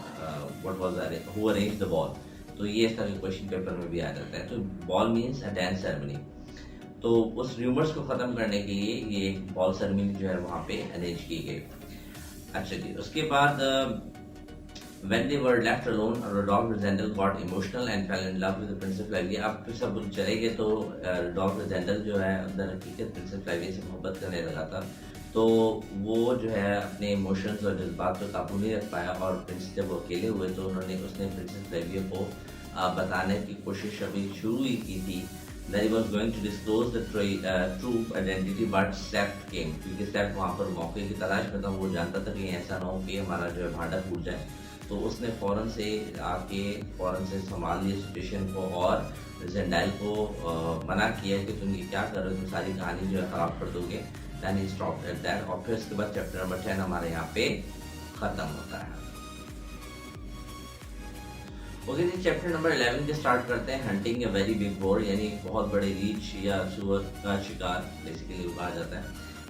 what was who arrange the ball, तो ये इस तरह के क्वेश्चन पेपर में भी आ जाता है। तो बॉल मीन्स अ डांस सेरेमनी। तो उस र्यूमर्स को ख़त्म करने के लिए ये एक बॉल सेरेमनी जो है वहाँ पे अरेंज की गई। अच्छा जी, उसके बाद when they were left alone, Rodolphe Zendel got emotional and fell in love with the Princess Flavia। अब फिर सब चले गए तो Rodolphe Zendel जो है अंदर हकीकत प्रिंसेस फ्लेविया से मोहब्बत करने लगा था। तो वो जो है अपने इमोशंस और जज्बात पर काबू नहीं रख पाया, और प्रिंस जब वो अकेले हुए तो उसने प्रिंसेस फ्लेविया को बताने की कोशिश अभी शुरू ही की थी that he was going to disclose the true identity, but Sept came, क्योंकि Sept वहाँ पर मौके की तलाश में था। वो जानता था कि ऐसा ना हो कि हमारा जो है भांडा फूट जाए, तो उसने फ़ौरन से संभाल लिया सिचुएशन को, और ज़ेंडाया को मना किया कि तुम ये क्या कर रहे हो, तुम सारी कहानी जो है ख़राब कर दोगे। Then he stopped at that, और फिर उसके बाद चैप्टर नंबर 10 हमारे यहाँ पे ख़त्म होता है। ओके जी, चैप्टर नंबर 11 के स्टार्ट करते हैं, hunting a very big bore, यानी एक बहुत बड़े रीछ या सुअर का शिकार बेसिकली कहा जाता है।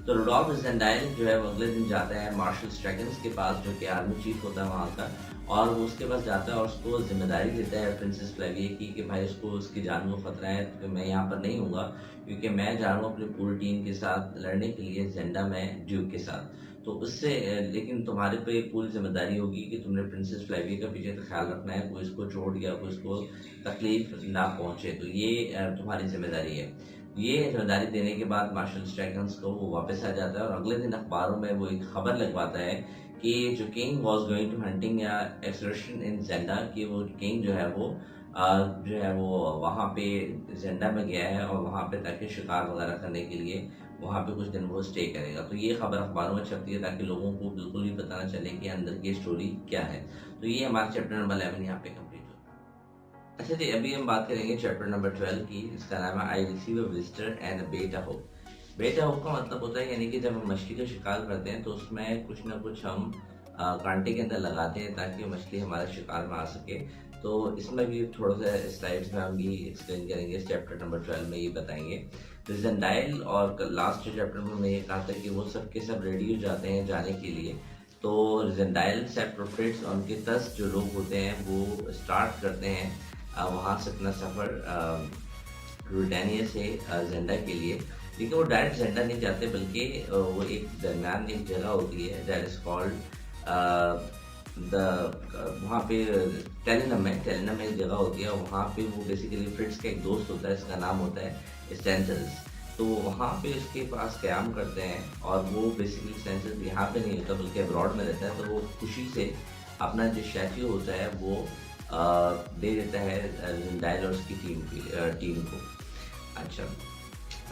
तो रुडोल्फ ज़ेंडाइल जो है वो अगले दिन जाता है मार्शल स्ट्रैगन्स के पास, जो कि आर्मी चीफ होता है वहाँ का, और वो उसके पास जाता है और उसको जिम्मेदारी देता है प्रिंसेस फ्लेविया की कि भाई उसको उसकी जान को खतरा है, तो मैं यहाँ पर नहीं हूँगा क्योंकि मैं जा रहा हूँ अपनी पूरी टीम के साथ लड़ने के लिए ज़ेंडा में ड्यूक के साथ। तो उससे लेकिन तुम्हारे पे पूरी जिम्मेदारी होगी कि तुमने प्रिंसेस फ्लेविया का पीछे का ख्याल रखना है, कोई इसको चोट या कोई इसको तकलीफ ना पहुँचे, तो ये तुम्हारी जिम्मेदारी है। ये जिम्मेदारी देने के बाद मार्शल स्ट्रैगन्स को वो वापस आ जाता है और अगले दिन अखबारों में वो एक खबर लगवाता है कि जो king was going to hunting या एक्सकर्शन इन ज़ेंडा, कि वो किंग जो है वो वहाँ पे ज़ेंडा में गया है और वहाँ पे ताकि शिकार वगैरह करने के लिए वहाँ पे कुछ दिन वो स्टे करेगा। तो ये खबर अखबारों में छपती है ताकि लोगों को बिल्कुल भी पता ना चले कि अंदर की स्टोरी क्या है। तो ये हमारा चैप्टर नंबर 11 यहाँ पे कंप्लीट होता है। अच्छा जी, अभी हम बात करेंगे चैप्टर नंबर 12 की। इसका नाम है I receive a visitor and अ बेटा हुक। बेटा हुक का मतलब होता है यानी कि जब हम मछली का शिकार करते हैं तो उसमें कुछ ना कुछ हम कांटे के अंदर लगाते हैं ताकि मछली हमारे शिकार में आ सके। तो इसमें भी थोड़ा सा स्लाइड्स में हम भी एक्सप्लेन करेंगे, इस चैप्टर नंबर 12 में ये बताएंगे। तो ज़ेंडाइल और लास्ट चैप्टर में मैंने ये कहा था कि वो सब के सब रेडी हो जाते हैं जाने के लिए। तो ज़ेंडाइल सेप्रोफ्रिट्स और उनके 10 जो लोग होते हैं वो स्टार्ट करते हैं वहाँ से अपना सफ़र रुटानिया से ज़ेंडा के लिए। लेकिन वो डायरेक्ट ज़ेंडा नहीं जाते बल्कि वो एक दरमियान एक जगह होती है दैट इज़ कॉल्ड वहाँ पे टेलिनम में एक जगह होती है। वहाँ पे वो बेसिकली फ्रिट्स का एक दोस्त होता है, इसका नाम होता है स्टेंसिल्स। तो वहाँ पे उसके पास क़याम करते हैं और वो बेसिकली स्टेंसिल्स यहाँ पे नहीं होता बल्कि अब्रॉड में रहता है। तो वो खुशी से अपना जो स्टैच्यू होता है वो दे देता है ज़ेंडाइल और उसकी टीम को। अच्छा,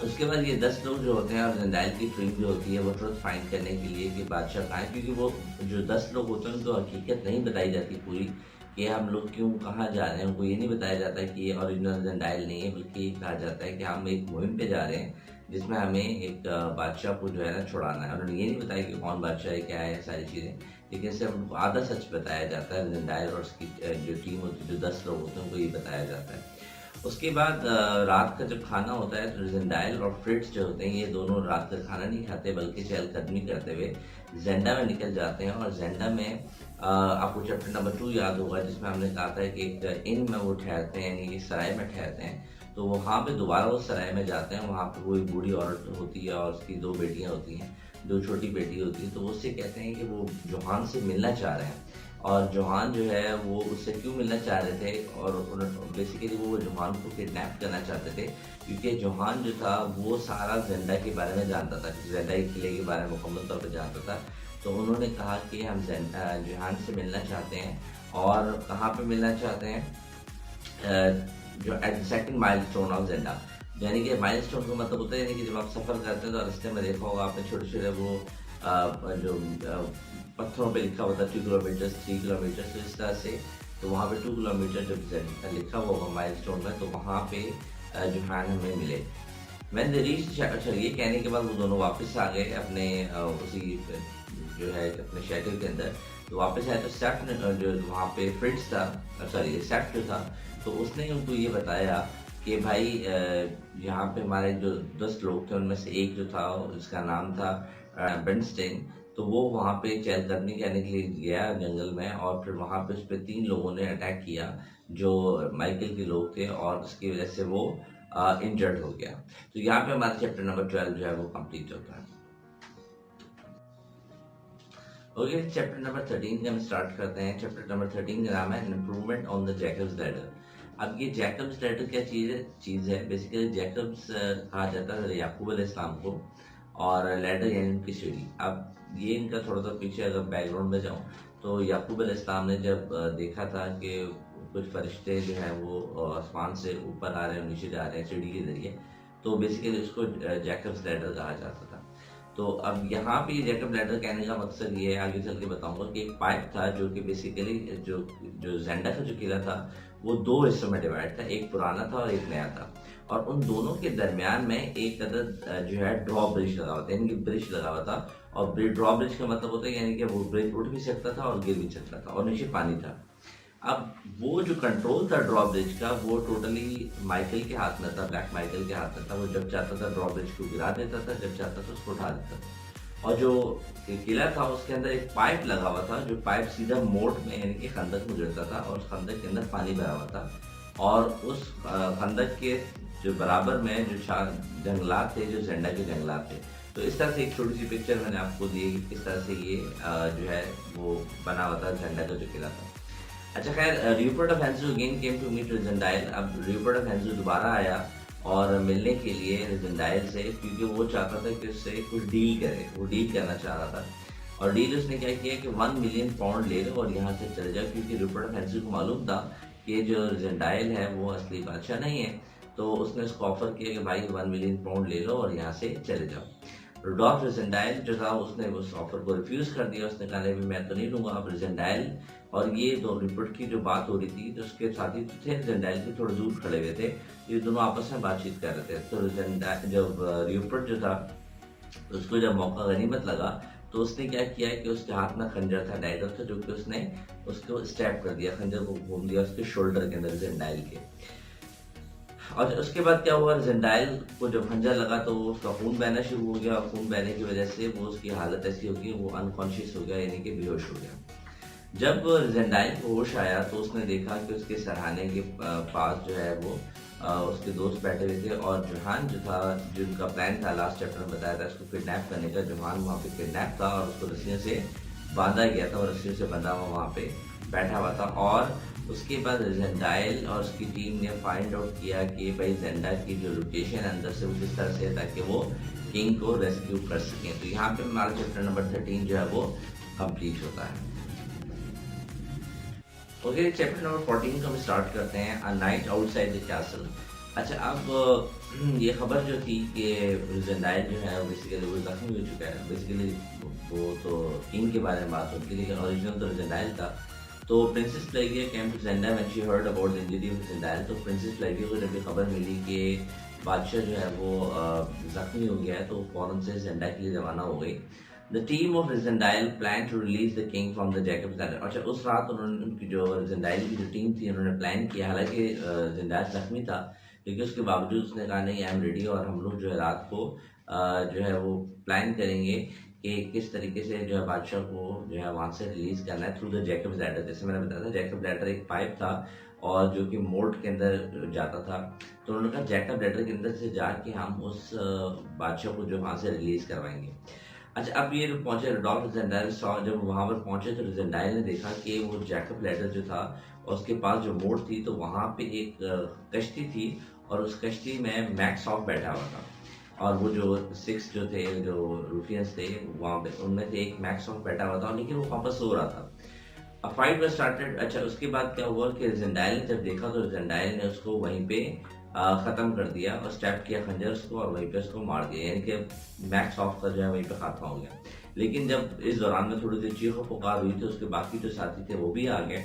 उसके बाद ये 10 लोग जो होते हैं और ज़ेंडाइल की टीम जो होती है वो ट्रुथ फाइंड करने के लिए कि बादशाह कहाँ है, क्योंकि वो जो 10 लोग होते हैं उनको हकीकत नहीं बताई जाती पूरी कि हम लोग क्यों कहाँ जा रहे हैं। उनको ये नहीं बताया जाता कि ये ओरिजिनल ज़ेंडाइल नहीं है, बल्कि ये कहा जाता है कि हम एक मुहिम पे जा रहे हैं जिसमें हमें एक बादशाह को जो है ना छुड़ाना है। उन्होंने ये नहीं बताया कि कौन बादशाह है, क्या है, सारी चीज़ें, लेकिन सिर्फ उनको आधा सच बताया जाता है। ज़ेंडाइल और उसकी जो टीम होती है, जो 10 लोग होते हैं, उनको ये बताया जाता है। उसके बाद रात का जब खाना होता है तो ज़ेंडाइल और फ्रिट्स जो होते हैं ये दोनों रात का खाना नहीं खाते बल्कि चहलकदमी करते हुए ज़ेंडा में निकल जाते हैं। और ज़ेंडा में आपको चैप्टर नंबर 2 याद होगा जिसमें हमने कहा था कि एक इन में वो ठहरते हैं, यानी कि सराय में ठहरते हैं। तो वहाँ पे दोबारा वो सराय में जाते हैं। वहाँ पे वो एक बूढ़ी औरत होती है और उसकी 2 बेटियाँ होती हैं, 2 छोटी बेटी होती है। तो वो उससे कहते हैं कि वो जोहान से मिलना चाह रहे हैं और जोहान जो है वो उससे क्यों मिलना चाह रहे थे, और बेसिकली वो जोहान को किडनैप करना चाहते थे क्योंकि जोहान जो था वो सारा ज़ेंडा के बारे में जानता था, ज़ेंडा के किले के बारे में मुकम्मल तौर पर जानता था। तो उन्होंने कहा कि हम जोहान से मिलना चाहते हैं और कहाँ पे मिलना चाहते हैं, जो एट सेकंड माइलस्टोन ऑफ ज़ेंडा। यानी कि माइलस्टोन का मतलब होता है यानी कि जब आप सफ़र करते हैं तो रास्ते में देखा होगा आपने छोटे छोटे वो जो पत्थरों पे लिखा होता है 2 किलोमीटर 3 किलोमीटर, तो इस तरह से। तो वहाँ पे 2 किलोमीटर जब लिखा हुआ होगा माइलस्टोन में, तो वहाँ पे जोहान हमें मिले। मैंने दे रीच। अच्छा, ये कहने के बाद वो दोनों वापस आ गए अपने उसी जो है अपने शेडो के अंदर। तो वापस आए तो सेफ्ट जो वहाँ पे फ्रिट्स था, सॉरी सेफ्ट जो था, तो उसने उनको ये बताया कि भाई यहाँ पे हमारे जो 10 लोग थे उनमें से एक जो था उसका नाम था बेंस्टेन। तो वो वहाँ पे चहलकदमी करने के लिए गया जंगल में और फिर वहाँ पे उस पर 3 लोगों ने अटैक किया जो माइकल के लोग थे और उसकी वजह से वो इंजर्ड हो गया। तो यहाँ पे हमारा चैप्टर नंबर 12 जो है वो कंप्लीट होता है। ओके, चैप्टर नंबर 13 का हम स्टार्ट करते हैं। चैप्टर नंबर 13 का नाम है improvement on the Jacobs ladder. अब ये जैकब्स लैडर क्या चीज़ है बेसिकली जैकब्स कहा जाता है याकूब अलैहिस्सलाम को, और लैडर यानी उनकी सीढ़ी। अब ये इनका थोड़ा सा पीछे अगर बैकग्राउंड में जाऊँ तो याकूब अलैहिस्सलाम ने जब देखा था कि कुछ फरिश्ते जो हैं वो आसमान से ऊपर आ रहे हैं, नीचे जा रहे हैं सीढ़ी के जरिए, तो बेसिकली उसको जैकब्स लैडर कहा जाता था। तो अब यहाँ पे जैकब लैडर कहने का मकसद ये है, आगे चल के बताऊंगा, कि एक पाइप था जो कि बेसिकली जो ज़ेंडा का जो किला था वो 2 हिस्सों में डिवाइड था, एक पुराना था और एक नया था। और उन दोनों के दरमियान में एक अदद जो है ड्रॉ ब्रिज लगा हुआ था, यानी कि ब्रिज लगा हुआ था। और ड्रॉ ब्रिज का मतलब होता है यानी कि वो ब्रिज उठ भी सकता था और गिर भी सकता था और नीचे पानी था। अब वो जो कंट्रोल था ड्रॉब्रिज का वो टोटली माइकल के हाथ में था, ब्लैक माइकल के हाथ में था। वो जब चाहता था ड्रॉब्रिज को गिरा देता था, जब चाहता था उसको उठा देता था। और जो किला था उसके अंदर एक पाइप लगा हुआ था, जो पाइप सीधा मोट में यानी कि खंदक में गिरता था और उस खंदक के अंदर पानी भरा हुआ था। और उस खंदक के जो बराबर में जो जंगलात थे, जो जेंडा के जंगलात थे। तो इस तरह से एक छोटी सी पिक्चर मैंने आपको दी, किस तरह से ये जो है वो बना हुआ था झंडा का जो किला था। अच्छा खैर, Rupert of Hentzau again came to meet Rassendyll. अब र्यूपर्ट ऑफ हेंजू दोबारा आया और मिलने के लिए रिजेंडाइल से, क्योंकि वो चाहता था कि उससे कुछ डील करे, वो डील करना चाह रहा था। और डील उसने क्या किया कि 1 मिलियन पाउंड ले लो और यहाँ से चले जाओ, क्योंकि र्यूपर्ट ऑफ हेंजू को मालूम था कि जो रिजेंडाइल है वो असली बादशाह नहीं है। तो उसने उसको ऑफर किया कि भाई 1 मिलियन पाउंड ले लो और यहाँ से चले जाओ। रुडोल्फ रिजेंडाइल जो था उसने उस ऑफर को रिफ्यूज कर दिया। उसने कहा नहीं मैं तो नहीं लूंगा। अब रिजेंडाइल और ये दो रिपोर्ट की जो बात हो रही थी, तो उसके साथी तो थे रिजेंडाइल के थोड़े दूर खड़े हुए थे, ये दोनों आपस में बातचीत कर रहे थे। तो रिजेंडाइल जब रिपोर्ट जो था उसको जब मौका गनीमत लगा तो उसने क्या किया कि उसके हाथ में खंजर था, डाइडर था, जो कि उसने उसको स्टैप कर दिया, खंजर को घूम दिया उसके शोल्डर के अंदर रिजेंडाइल के। और उसके बाद क्या हुआ, रिजेंडाइल को जब खंजर लगा तो उसका खून बहना शुरू हो गया और खून बहने की वजह से वो उसकी हालत ऐसी हो गई, वो अनकॉन्शियस हो गया, यानी कि बेहोश हो गया। जब रिजेंडाइल को होश आया तो उसने देखा कि उसके सरहाने के पास जो है वो उसके दोस्त बैठे हुए थे। और जुहान जो था, जिनका प्लान था लास्ट चैप्टर में बताया था उसको किडनैप करने का, जुहान वहाँ पे किडनैप था और उसको रस्सियों से बांधा गया था और रस्सियों से बंधा हुआ वहाँ पे बैठा हुआ था। और उसके बाद रिजेंडाइल और उसकी टीम ने फाइंड आउट किया कि भाई जेंडा की जो लोकेशन अंदर से वो किस तरह से है ताकि वो किंग को रेस्क्यू कर सकें। तो यहाँ पे हमारा चैप्टर नंबर 13 जो है वो कंप्लीट होता है। ओके, चैप्टर नंबर 14 को हम स्टार्ट करते हैं, a night outside the castle. अच्छा, अब ये खबर जो थी कि रिजेंडाइल जो है बेसिकली वो जख्मी हो चुका है। बेसिकली वो तो किंग के बारे में बात होती है, लेकिन ओरिजिनल तो रिजेंडाइल था। तो princess Flavia came to Zenda when she heard about the injury of Rassendyll. तो प्रिंसेस प्लेगिया को जब ये खबर मिली कि बादशाह जो है वो जख्मी हो गया है, तो फौरन से जेंडा के लिए रवाना हो गई। The team of Rizendile planned to release the king from the Jacob's ladder। अच्छा, उस रात उन्होंने, उनकी जो रिजेंडाइल की जो टीम थी, उन्होंने प्लान किया, हालांकि रिजेंडाइल जख्मी था लेकिन उसके बावजूद उसने कहा नहीं आई एम रेडी, और हम लोग जो है रात को जो है वो प्लान करेंगे कि किस तरीके से जो है बादशाह को जो है वहाँ से रिलीज करना है थ्रू द जैकब्स लैडर। जैसे मैंने बताया था, जैकब लैडर एक पाइप था और जो कि मोट के अंदर जाता था। तो उन्होंने कहा जैकब लैडर के अंदर से जाके हम उस बादशाह को जो वहाँ से रिलीज करवाएंगे। अच्छा, अब ये पहुंचे रुडोल्फ रिजेंडाइल, जब वहां पर पहुंचे तो रिजेंडाइल ने देखा कि वो जैकब लैडर जो था और उसके पास जो मोड़ थी, तो वहां पे एक कश्ती थी और उस कश्ती में मैक्स ऑफ बैठा हुआ था। और वो जो 6 जो थे, जो रूफियंस थे वहां पे, उनमें से एक मैक्स ऑफ बैठा हुआ था, लेकिन वो वहां पर सो रहा था। अब फाइट वाज स्टार्टेड। अच्छा, उसके बाद क्या हुआ कि रिजेंडाइल ने जब देखा तो रिजेंडाइल ने उसको वहीं पे खत्म कर दिया और स्टैप किया खंजर उसको और वहीं पे उसको मार दिया, यानी कि मैक्स ऑफ का जो है वहीं पे खात्मा हो गया। लेकिन जब इस दौरान में थोड़ी देर चीखों पुकार हुई तो उसके बाकी जो साथी थे वो भी आ गए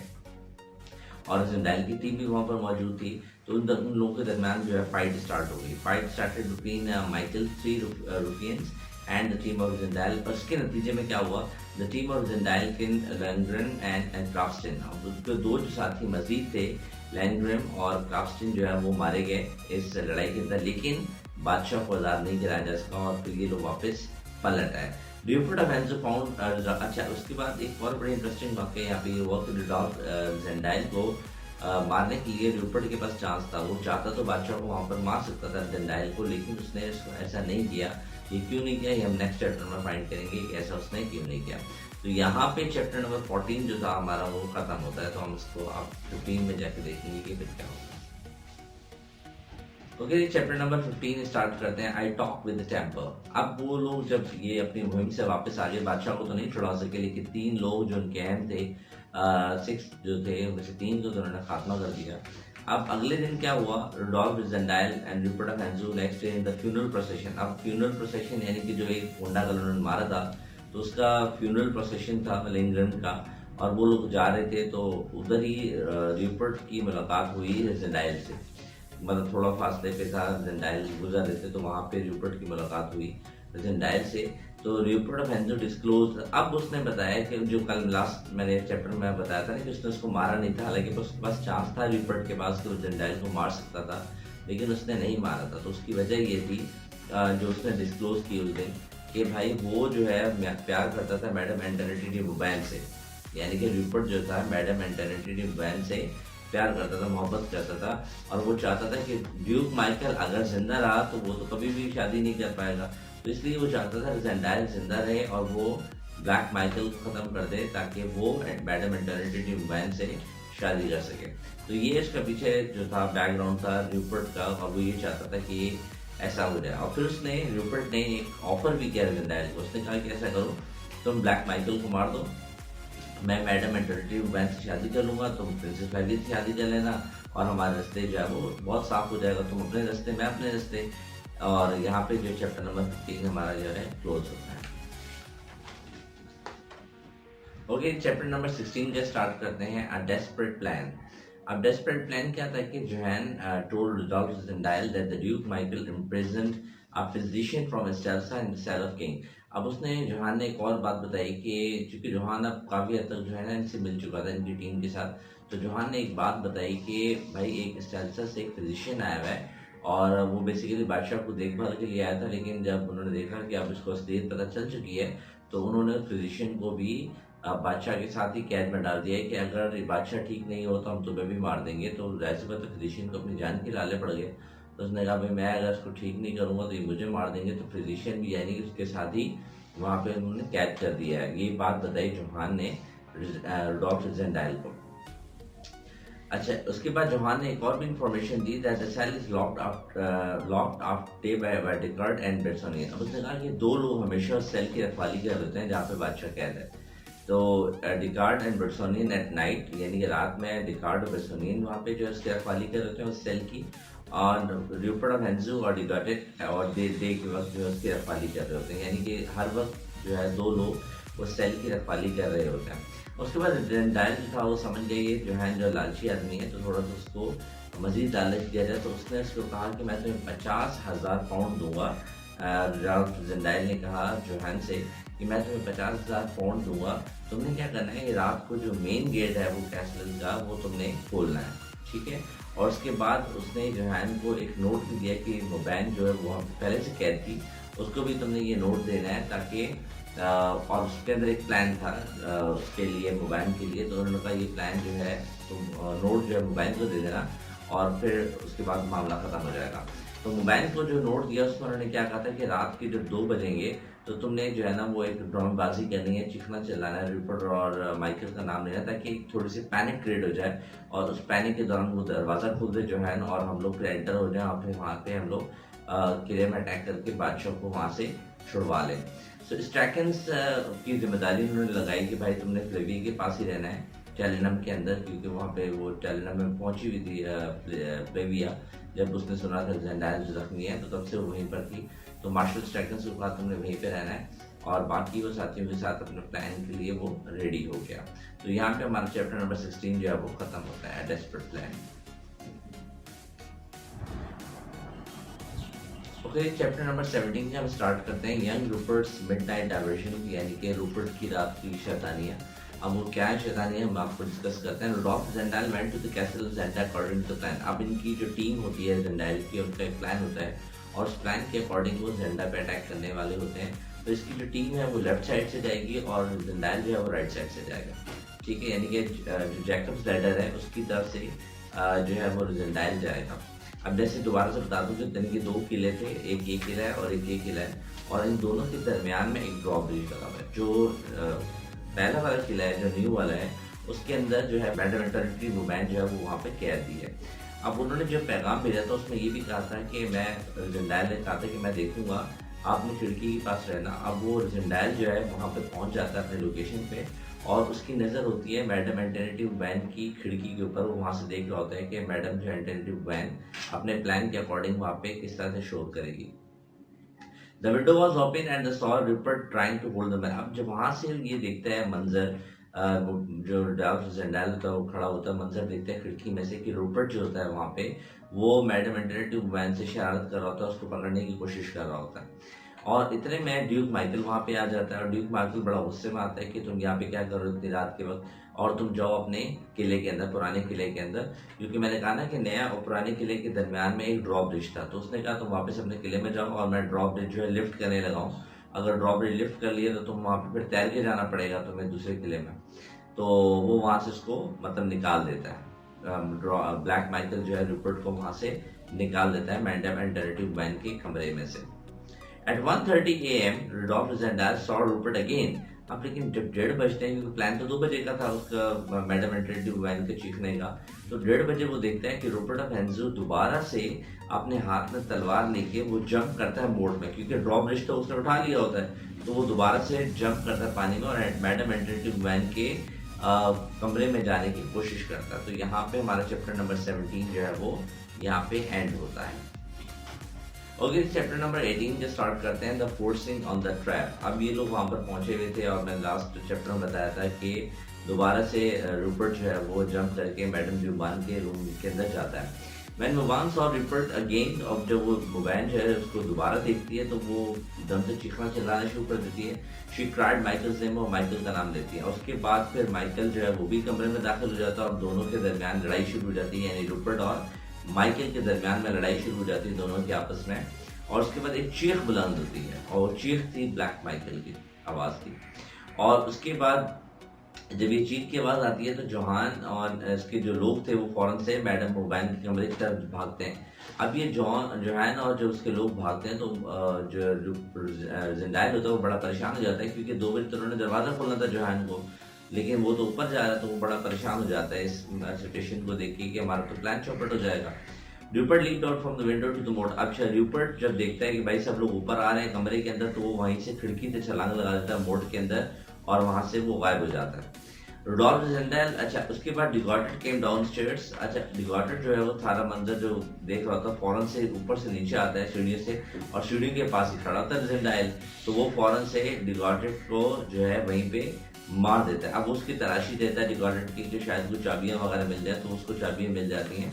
और रिजेंडाइल की टीम भी वहां पर मौजूद थी। तो उन लोगों के दरमियान जो है फाइट स्टार्ट हो गई। Fight started between Michael 3 ruffians and the team of Rassendyll. और इसके नतीजे में क्या हुआ, द टीम ऑफ रिजेंडाइल किन लैंग्रेन एंड क्राफ्टन। अब उसके दो जो साथी मजीद थे, लैंग्रेम और क्राफ्टन, जो है वो मारे गए इस लड़ाई के अंदर, लेकिन बादशाह को आजाद नहीं कराया जा सका और फिर ये लोग वापस पलट आए। र्यूपर्ट ऑफ हेंजो फाउंड। अच्छा, उसके बाद एक और बड़ी इंटरेस्टिंग वाक़या यहाँ पे ये हुआ कि रुडोल्फ रिजेंडाइल को मारने के लिए र्यूपर्ट के पास चांस था। वो चाहता तो बादशाह को वहाँ पर मार सकता था रिजेंडाइल को, लेकिन उसने ऐसा नहीं किया। ये क्यों नहीं किया, ये हम नेक्स्ट चैप्टर में फाइंड करेंगे कि ऐसा उसने क्यों नहीं किया। तो यहाँ पे चैप्टर नंबर 14 जो था हमारा वो खत्म होता है। तो हम इसको आप 15 में जाके देखेंगे कि फिर क्या होगा। ओके, चैप्टर नंबर 15 स्टार्ट करते हैं, I talk with the temper. अब वो लोग जब ये अपनी मुहिम से वापस आ गए, बादशाह को तो नहीं छुड़ा सके, लेकिन 3 लोग जो उनके अहम थे, 6 जो थे उनमें से 3 को तो उन्होंने खात्मा कर दिया। अब अगले दिन क्या हुआ, Rudolf Rassendyll and Rupert of Hentzau next day in the funeral procession. अब फ्यूनरल प्रोसेशन यानी कि जो एक गुंडा कल उन्होंने मारा था, तो उसका फ्यूनरल प्रोसेशन था लिंगरन का, और वो लोग जा रहे थे। तो उधर ही र्यूपर्ट की मुलाकात हुई रिजेंडाइल से, मतलब थोड़ा फासले पे था, रिजेंडाइल गुजर रहे थे तो वहाँ पे र्यूपर्ट की मुलाकात हुई। जेंडाइल से। तो रिपोर्ट ऑफ हेंजो डिस्क्लोज, अब उसने बताया कि जो कल लास्ट मैंने चैप्टर में बताया था ना कि उसने उसको मारा नहीं था, हालांकि उसके पास चांस था रिपोर्ट के पास कि वो जेंडाइल को मार सकता था, लेकिन उसने नहीं मारा था। तो उसकी वजह ये थी जो उसने डिस्क्लोज की उस दिन कि भाई वो जो है प्यार करता था मैडम एंटोनेटी डी बुबैन से, यानी कि रिपोर्ट जो था मैडम एंटोनेटी डी बुबैन से प्यार करता था, मोहब्बत करता था, और वो चाहता था कि ड्यूक माइकल अगर जिंदा रहा तो वो तो कभी भी शादी नहीं कर पाएगा। तो इसलिए वो चाहता था जेंडाइल जिंदा रहे और वो ब्लैक माइकल को ख़त्म कर दे ताकि वो मैडम एंटोनेटी डी बुबैन से शादी कर सके। तो ये इसका पीछे जो था बैकग्राउंड था रूपर्ट का, और वो ये चाहता था कि ऐसा हो जाए। और फिर उसने रूपर्ट ने एक ऑफर भी किया जेंडाइल को, उसने कहा कि ऐसा करो तुम ब्लैक माइकल को मार दो, मैं मैडम एंटोनेटी बुबैन से शादी कर लूँगा, तुम प्रिंसेस वैली से शादी कर लेना, और हमारे रास्ते जो है वो बहुत साफ हो जाएगा, तुम अपने रास्ते मैं अपने रास्ते। और यहाँ पे जो चैप्टर नंबर 15 हमारा जो है क्लोज होता है। ओके, चैप्टर नंबर 16 का स्टार्ट करते हैं, अ डेस्परेट प्लान। अब डेस्परेट प्लान क्या था कि Johann told Rudolf Rassendyll that the Duke Michael imprisoned a physician from Estelsa in the cell of king। अब उसने जोहान ने एक और बात बताई कि चूंकि जोहान अब काफ़ी हद तक जो है ना इनसे मिल चुका था इनकी टीम के साथ, तो जोहान ने एक बात बताई कि भाई एक एस्टेल्सा से एक फिजिशियन आया हुआ है और वो बेसिकली बादशाह को देखभाल के लिए आया था, लेकिन जब उन्होंने देखा कि अब इसको असलियत पता चल चुकी है तो उन्होंने फिजिशियन को भी बादशाह के साथ ही कैद में डाल दिया है कि अगर बादशाह ठीक नहीं हो तो हम तुम्हें भी मार देंगे। तो ऐसे बात तो फिजिशियन को अपनी जान के लाले पड़ गए। तो उसने कहा भाई मैं अगर इसको ठीक नहीं करूँगा तो ये मुझे मार देंगे। तो फिजिशियन भी यानी कि उसके साथ ही वहाँ पे उन्होंने कैद कर दिया है। ये बात बताई जोहान ने रुडोल्फ ज़ेंडाइल को। अच्छा, उसके बाद जोहान ने एक और भी इंफॉर्मेशन दी that the cell is locked of day by Detchard and Bersonin. अब उसने कहा कि दो लोग हमेशा सेल की रखवाली कर रहे होते हैं जहाँ पे बादशाह कैद है। तो डिकार्ड एंड बेर्सोनियन एट नाइट, यानी कि रात में डिकार्ड और बेर्सोनियन वहाँ पे जो है उसकी रखवाली कर रहे होते हैं उस सेल की, और रूपर्ट ऑफ हेंजू और डिगाटेड और डे के वक्त जो है उसकी रखवाली कर रहे होते हैं, यानी कि हर वक्त जो है दो लोग उस सेल की रखवाली कर रहे होते हैं। उसके बाद जेंडाइल जो था वो समझ गया ये जो है जो लालची आदमी है, तो थोड़ा सा उसको मजीद लालच दिया जाए। तो उसने उसको कहा कि मैं तुम्हें 50,000 पाउंड दूंगा। जेंडाइल ने कहा जोहान से कि मैं तुम्हें 50,000 पाउंड दूंगा, तुमने क्या करना है, ये रात को जो मेन गेट है वो कैसल का वो तुमने खोलना है, ठीक है। और उसके बाद उसने जोहान को एक नोट भी दिया कि मुबैन जो है वो पहले से कैद थी, उसको भी तुमने ये नोट देना है ताकि और उसके अंदर एक प्लान था उसके लिए मुबैन के लिए। तो उन्होंने कहा ये प्लान जो है तुम नोट जो है मुबैन को दे देना और फिर उसके बाद मामला ख़त्म हो जाएगा। तो मुबैन को जो नोट दिया उसमें उन्होंने क्या कहा था कि रात के जब 2 बजेंगे तो तुमने जो है ना वो एक ड्रामेबाजी करनी है, चीखना चिल्लाना है, रिपोर्टर और माइकल का नाम लेना, ताकि थोड़ी सी पैनिक क्रिएट हो जाए और उस पैनिक के दौरान वो दरवाज़ा खोल दे जो है ना और हम लोग फिर एंटर हो जाए और फिर वहाँ पे हम लोग किले में अटैक करके बादशाह को वहाँ से छुड़वा लें। सो स्ट्रैकन्स की जिम्मेदारी उन्होंने लगाई कि भाई तुमने फ्लेवी के पास ही रहना है टेलिनम के अंदर, क्योंकि वहाँ पे वो टेलिनम में पहुंची हुई थी फ्लेविया। जब उसने सुना था जेंडाइल जख्मी है तो तब से वो वहीं पर थी। तो मार्शल स्ट्रैकन्स को कहा तुमने वहीं पे रहना है, और बाकी वो साथियों के साथ अपने प्लान के लिए वो रेडी हो गया। तो यहाँ पे हमारा चैप्टर नंबर 16 जो है वो खत्म होता है, desperate plan. Okay, chapter number 17 से हम स्टार्ट करते हैं, यंग रूपर्ट्स मिडनाइट डाइवर्शन, यानी कि रूपर्ट की रात की शैतानियाँ। अब वो क्या है शैतानियाँ हम आपको डिस्कस करते हैं। Rudolf Rassendyll went to the castle of Zenda according to plan. अब इनकी जो टीम होती है ज़ेंडाइल की, उनका एक प्लान होता है और उस प्लान के अकॉर्डिंग वो ज़ेंडा पे अटैक करने वाले होते हैं। तो इसकी जो टीम है वो लेफ्ट साइड से जाएगी और ज़ेंडाइल जो है वो राइट साइड से जाएगा, ठीक है। यानी कि जो जैकब्स लैडर है उसकी तरफ से जो है वो ज़ेंडाइल जाएगा। अब जैसे दोबारा से बता दूं कि दिन के 2 किले थे, एक ये किला है और एक ये किला है, और इन दोनों के दरमियान में एक ड्रॉब्रिज लगा हुआ है। जो पहला वाला किला है जो न्यू वाला है उसके अंदर जो है मैडम एंटोनेटी बुबैन जो है वो वहाँ पे कैद दी है। अब उन्होंने जो पैगाम भेजा था उसमें ये भी कहा था कि मैं जेंडाइल ने कहा था कि मैं देखूंगा, आपने खिड़की के पास रहना। अब वो जेंडाइल जो है वहाँ पे पहुँच जाता है अपने लोकेशन पे और उसकी नज़र होती है मैडम एंटोनेटी बुबैन की खिड़की के ऊपर। वो वहाँ से देख रहा होता है कि मैडम जो एंटोनेटी बुबैन अपने प्लान के अकॉर्डिंग वहाँ पे किस तरह से शो करेगी। The window was open and the saw Rupert trying to hold the man। अब जब वहाँ से ये देखता है मंजर, जो रुडोल्फ ज़ेंडाइल होता है वो खड़ा होता है, मंजर देखते हैं खिड़की में से कि रूपर्ट जो होता है वहाँ पे वो मैडम एंटोनेटी बुबैन से शरारत कर रहा होता है, उसको पकड़ने की कोशिश कर रहा होता है। और इतने में ड्यूक माइकल वहाँ पे आ जाता है और ड्यूक माइकल बड़ा गुस्से में आता है कि तुम यहाँ पे क्या कर रहे हो इतनी रात के वक्त, और तुम जाओ अपने किले के अंदर, पुराने किले के अंदर, क्योंकि मैंने कहा ना कि नया और पुराने किले के दरमियान में एक ड्रॉप ब्रिज था। तो उसने कहा तुम वापस अपने किले में जाओ और मैं ड्रॉप ब्रिज जो है लिफ्ट करने लगा हूँ, अगर ड्रॉप ब्रिज लिफ्ट कर लिए तो तुम वहाँ पे फिर तैर के जाना पड़ेगा तुम्हें दूसरे किले में। तो वो वहाँ से उसको मतलब निकाल देता है। ब्लैक माइकल जो है रूपर्ट को वहाँ से निकाल देता है मैडम एंड डेटेक्टिव वैन के कमरे में से। At 1:30 a.m., Rudolph Zendal saw Rupert again. अब लेकिन जब 1:30 बजते हैं, क्योंकि प्लान तो 2 बजे का था उसका मैडम एंड डेटेक्टिव वैन के चीखने का, तो 1:30 बजे वो देखता है कि रूपर्ट ऑफ हेंजू दोबारा से अपने हाथ में तलवार लेके वो जंप करता है मोड़ में, क्योंकि ड्रॉप ब्रिज तो उसने उठा लिया होता है, तो वो दोबारा से जंप करता है पानी में और मैडम एंड डेटेक्टिव वैन के कमरे में जाने की कोशिश करता है। तो यहाँ पे हमारा चैप्टर नंबर 17 जो है वो यहाँ पे एंड होता है। ओके, चैप्टर नंबर 18 जो स्टार्ट करते हैं, the forcing on the trap. अब ये लोग वहाँ पर पहुंचे हुए थे और मैं लास्ट चैप्टर में बताया था कि दोबारा से रूपर्ट जो है वो जंप करके मैडम जुबान के रूम के अंदर जाता है। When मुबान saw Rupert again, अब जब वो मुबान जो है उसको दोबारा देखती है तो वो दम से चीखना चिल्लाना शुरू कर देती है। She cried Michael's name, और माइकल का नाम लेती है। उसके बाद फिर माइकल जो है वो भी कमरे में दाखिल हो जाता है और दोनों के दरमियान लड़ाई शुरू हो जाती है, यानी रूपर्ट और माइकल के दरमियान में लड़ाई शुरू हो जाती है दोनों के आपस में। और उसके बाद एक चीख बुलंद होती है और चीख थी ब्लैक माइकल की आवाज़ थी। और उसके बाद जब ये चीख की आवाज़ आती है तो जोहान और इसके जो लोग थे वो फौरन से मैडम मोबाइल के कमरे की तरफ भागते हैं। अब ये जोहान और जो उसके लोग भागते हैं तो जो जिंदाइल होता है वो बड़ा परेशान हो जाता है, क्योंकि 2 बजे तो उन्होंने दरवाज़ा खोलना था जोहान को, लेकिन वो तो ऊपर जा रहा है, तो वो बड़ा परेशान हो जाता है इस सिचुएशन को देख के कि हमारा तो प्लान चौपट हो जाएगा। Rupert leaped out from the window to the moat. अच्छा, र्यूपर्ट जब देखता है कि भाई सब लोग ऊपर आ रहे हैं कमरे के अंदर, तो वो वहीं से खिड़की से छलांग लगा देता है मोड के अंदर और वहां से वो गायब हो जाता है। रुडोल्फ ज़ेंडाइल, अच्छा उसके बाद डिगॉर्टेड केम डाउन स्टेयर्स। अच्छा, डिगॉर्टेड जो है वो सारा मंजर जो देख रहा था फौरन से ऊपर से नीचे आता है सीढ़ियों से, और सीढ़ियों के पास ही खड़ा होता है ज़ेंडाइल, तो वो फौरन से डिगॉर्टेड को जो है वहीं पे मार देता है। अब उसकी तलाशी देता है डिगॉर्टेड की कि शायद कुछ चाबियां वगैरह मिल जाए, तो उसको चाबियां मिल जाती हैं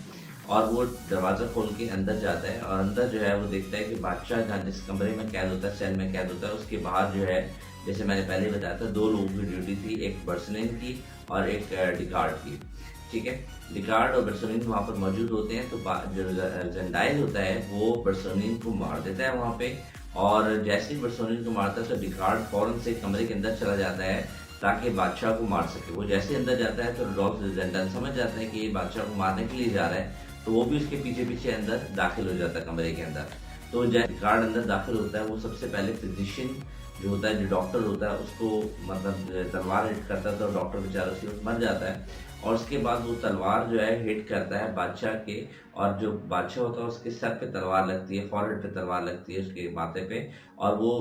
और वो दरवाज़ा खोल के अंदर जाता है और अंदर जो है वो देखता है कि बादशाह जहाँ जिस कमरे में कैद होता है, सेल में कैद होता है, उसके बाहर जो है जैसे मैंने पहले बताया था 2 लोगों की ड्यूटी थी, एक बर्सनिन की और एक डिकार्ड की। ठीक है, डिकार्ड और बर्सनिन वहाँ पर मौजूद होते हैं। तो जो ज़ेंडाइल होता है वो बर्सनिन को मार देता है वहाँ पे, और जैसे ही बर्सनिन को मारता है तो डिकार्ड फौरन से कमरे के अंदर चला जाता है ताकि बादशाह को मार सके। वो जैसे अंदर जाता है तो रुडोल्फ ज़ेंडाइल समझ जाता है कि ये बादशाह को मारने के लिए जा रहा है, तो वो भी उसके पीछे पीछे अंदर दाखिल हो जाता है कमरे के अंदर। तो जब डिकार्ड अंदर दाखिल होता है वो सबसे पहले फिजिशियन जो होता है, जो डॉक्टर होता है, उसको मतलब तलवार हिट करता है, तो डॉक्टर बेचारा उसी वक्त मर जाता है। और उसके बाद वो तलवार जो है हिट करता है बादशाह के, और जो बादशाह होता है उसके सर पे तलवार लगती है, फॉरहेड पे तलवार लगती है, उसके माथे पे, और वो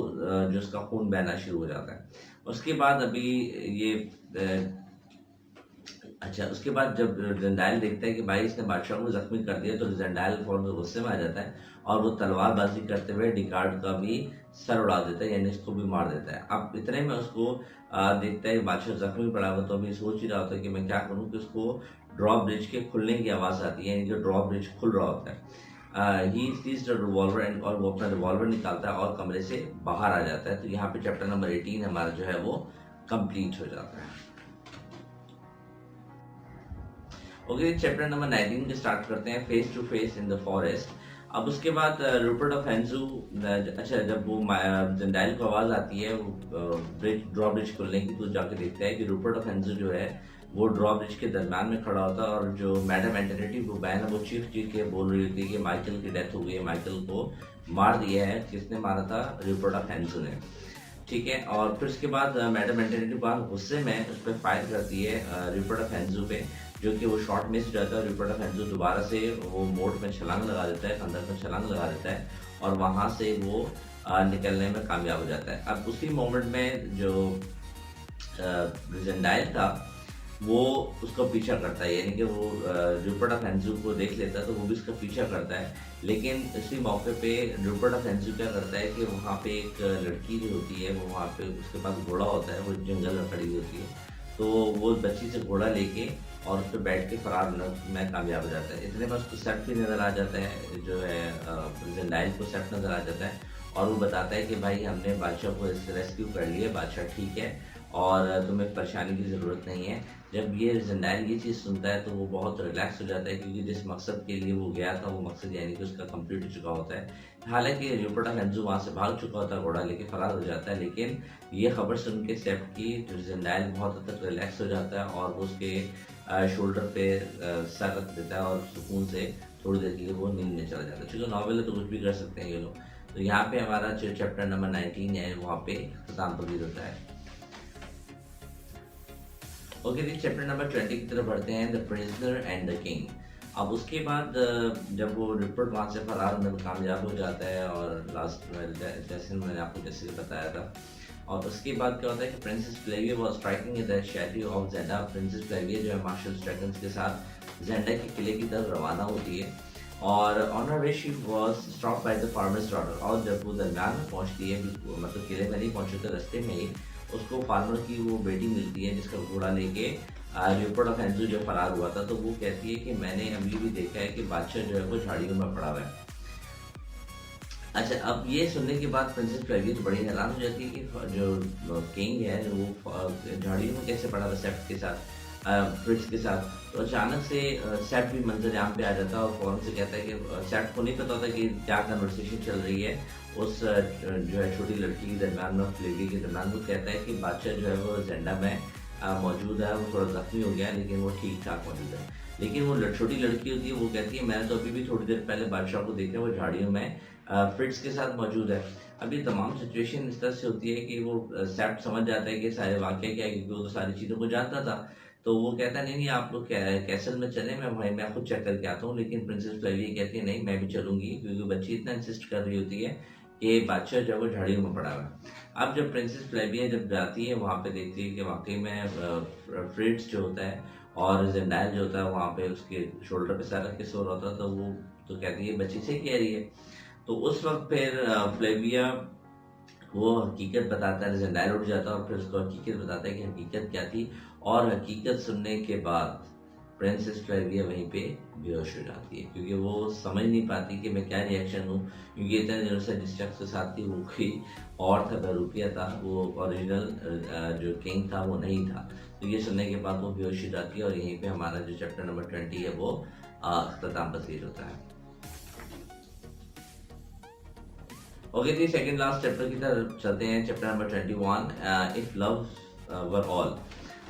जो उसका खून बहना शुरू हो जाता है। उसके बाद अभी ये अच्छा, उसके बाद जब ज़ेंडाइल देखता है कि भाई इसने बादशाह को जख्मी कर दिया, तो ज़ेंडाइल फौरन गुस्से में आ जाता है और वो तलवारबाजी करते हुए डिकार्ड का भी सर उड़ा देता है, यानी इसको भी मार देता है। अब इतने में उसको देखता है बादशाह जख्मी पड़ा हुआ, तो अभी सोच ही रहा होता है कि मैं क्या करूँ, कि उसको ड्रॉप ब्रिज के खुलने की आवाज़ आती है, यानी कि ड्रॉप ब्रिज खुल रहा होता है। ही सीज्ड अ रिवॉल्वर एंड, और वो अपना रिवॉल्वर निकालता है और कमरे से बाहर आ जाता है। तो यहाँ पे चैप्टर नंबर 18 हमारा जो है वो कंप्लीट हो जाता है। ओके, चैप्टर नंबर 19 के स्टार्ट करते हैं, face to face in the forest. अब उसके बाद रूपर्ट ऑफ हेंजू, अच्छा जब वो ज़ेंडाइल को आवाज़ आती है ड्रॉ ब्रिज खुलने की, तो जाके देखता है कि रूपर्ट ऑफ हेंजू जो है वो ड्रॉ ब्रिज के दरम्यान में खड़ा होता है, और जो मैडम एंटोनेटी वुबैन है वो चीख चीख के बोल रही होती है कि माइकल की डेथ हो गई है, माइकल को मार दिया है। किसने मारा था? रूपर्ट ऑफ हेंजू ने। ठीक है, और फिर उसके बाद मैडम एंटोनेटी वुबैन गुस्से में उस पर फायर करती है रूपर्ट ऑफ हेंजू पे, जो कि वो शॉट मिस हो जाता है। रूपर्ट ऑफ हेंजू दोबारा से वो मोड में छलांग लगा देता है, खंदक में छलांग लगा देता है, और वहाँ से वो निकलने में कामयाब हो जाता है। अब उसी मोमेंट में जो ज़ेंडाइल था वो उसका पीछा करता है, यानी कि वो रूपर्ट ऑफ हेंजू को देख लेता है, तो वो भी उसका पीछा करता है। लेकिन इसी मौके पे रूपर्ट ऑफ हेंजू क्या करता है कि वहाँ पे एक लड़की जो होती है वो वहाँ पे उसके पास घोड़ा होता है, वो जंगल में खड़ी होती है, तो वो बच्ची से घोड़ा लेके और उस पर बैठ के फरार में कामयाब हो जाता है। इतने में उसको सेट भी नज़र आ जाता है, जो है ज़ेंडाइल को सेट नज़र आ जाता है, और वो बताता है कि भाई हमने बादशाह को रेस्क्यू कर लिया, बादशाह ठीक है और तुम्हें परेशानी की ज़रूरत नहीं है। जब ये ज़ेंडाइल ये चीज़ सुनता है तो वो बहुत रिलैक्स हो जाता है, क्योंकि जिस मकसद के लिए वो गया था वो मकसद यानी कि उसका कंप्लीट हो चुका होता है। हालांकि र्यूपर्ट ऑफ एंजू वहाँ से भाग चुका होता है, घोड़ा लेके फरार हो जाता है, लेकिन ये खबर सुन के सेप्ट की ज़ेंडाइल बहुत हद तक रिलैक्स हो जाता है और वो उसके शोल्डर पे सर रख देता है और सुकून से थोड़ी देर के लिए वो नींद में चला जाता है। चूँकि नॉवल है तो कुछ भी कर सकते हैं ये लोग। तो यहाँ पे हमारा जो चैप्टर नंबर 19 है वहाँ पे खत्म पजीर होता है। ओके जी, चैप्टर नंबर 20 की तरफ बढ़ते हैं, the prisoner and the king. अब उसके बाद जब वो रिपोर्ट वहाँ से फरार होने में कामयाब हो जाता है और लास्ट में जैसे मैंने आपको जैसे बताया था, और उसके बाद क्या होता है कि princess Flavia was striking the shadow of Zenda. Princess Flavia जो है मार्शल स्ट्रैगन्स के साथ ज़ेंडा के किले की तरफ रवाना होती है और on her way she was stop by the farmers daughter. और जब वो दरमियान में पहुंचती है, मतलब किले में नहीं पहुंची तो रास्ते में ही उसको फार्मर की वो बेटी मिलती है जिसका घोड़ा लेके र्यूपर्ट ऑफ एंजू जो फरार हुआ था। तो वो कहती है कि मैंने अभी भी देखा है कि बादशाह जो है वो झाड़ियों में पड़ा हुआ है। अच्छा, अब ये सुनने के बाद प्रिंसेस फ्लेविया तो बड़ी हैरान हो जाती है कि जो किंग है वो झाड़ियों में कैसे पड़ा था सेप्ट के साथ, फ्रिट्ज के साथ। तो अचानक से सेप्ट भी मंजर यहाँ पे आ जाता है और फौरन से कहता है कि सेप्ट को नहीं पता होता कि क्या कन्वर्सेशन चल रही है उस जो है छोटी लड़की के दरम्यान में, फ्लेविया के दरम्यान। वो कहता है कि बादशाह जो है वो ज़ेंडा में मौजूद है, वो थोड़ा जख्मी हो गया लेकिन वो ठीक ठाक मौजूद है। लेकिन वो छोटी लड़की होती है, वो कहती है मैंने तो अभी भी थोड़ी देर पहले बादशाह को देखा, वो झाड़ियों में फ्रिट्ज के साथ मौजूद है। अब ये तमाम सिचुएशन इस तरह से होती है कि वो सेप्ट समझ जाता है कि सारे वाक़े क्या है, क्योंकि वो तो सारी चीज़ों को जानता था। तो वो कहता नहीं आप लोग कैसल में चले, मैं खुद चेक करके आता हूँ। लेकिन प्रिंसेस फ्लेविया कहती है नहीं, मैं भी चलूंगी, क्योंकि बच्ची इतना इंसिस्ट कर रही होती है कि बादशाह जो है वो झाड़ियों में पड़ा हुआ है। अब जब प्रिंसेस फ्लेविया जब जाती है वहाँ पे देखती है कि वाकई में फ्रिट्ज जो होता है और ज़ेंडाइल जो होता है वहाँ पे उसके शोल्डर पे सर रख के सो रहा होता है। तो वो तो कहती है बच्ची से कह रही है। तो उस वक्त फिर फ्लेविया वो हकीकत बताता है, ज़ेंडाइल उठ जाता है और फिर उसको हकीकत बताता है कि हकीकत क्या थी। और हकीकत सुनने के बाद प्रिंसेस फ्लेविया वहीं पे बेहोश हो जाती है, क्योंकि वो समझ नहीं पाती कि मैं क्या रिएक्शन हूँ, क्योंकि इतने दिनों से जिस शख्स के साथ थी वो कोई और था, बहरूपिया था, वो ओरिजिनल जो किंग था वो नहीं था। तो ये सुनने के बाद वो बेहोश हो जाती है और यहीं पे हमारा जो चैप्टर नंबर 20 है वो अख्ताम पसीर होता है। ओके जी, सेकंड लास्ट चैप्टर की तरफ चलते हैं, chapter number 21, if love were all.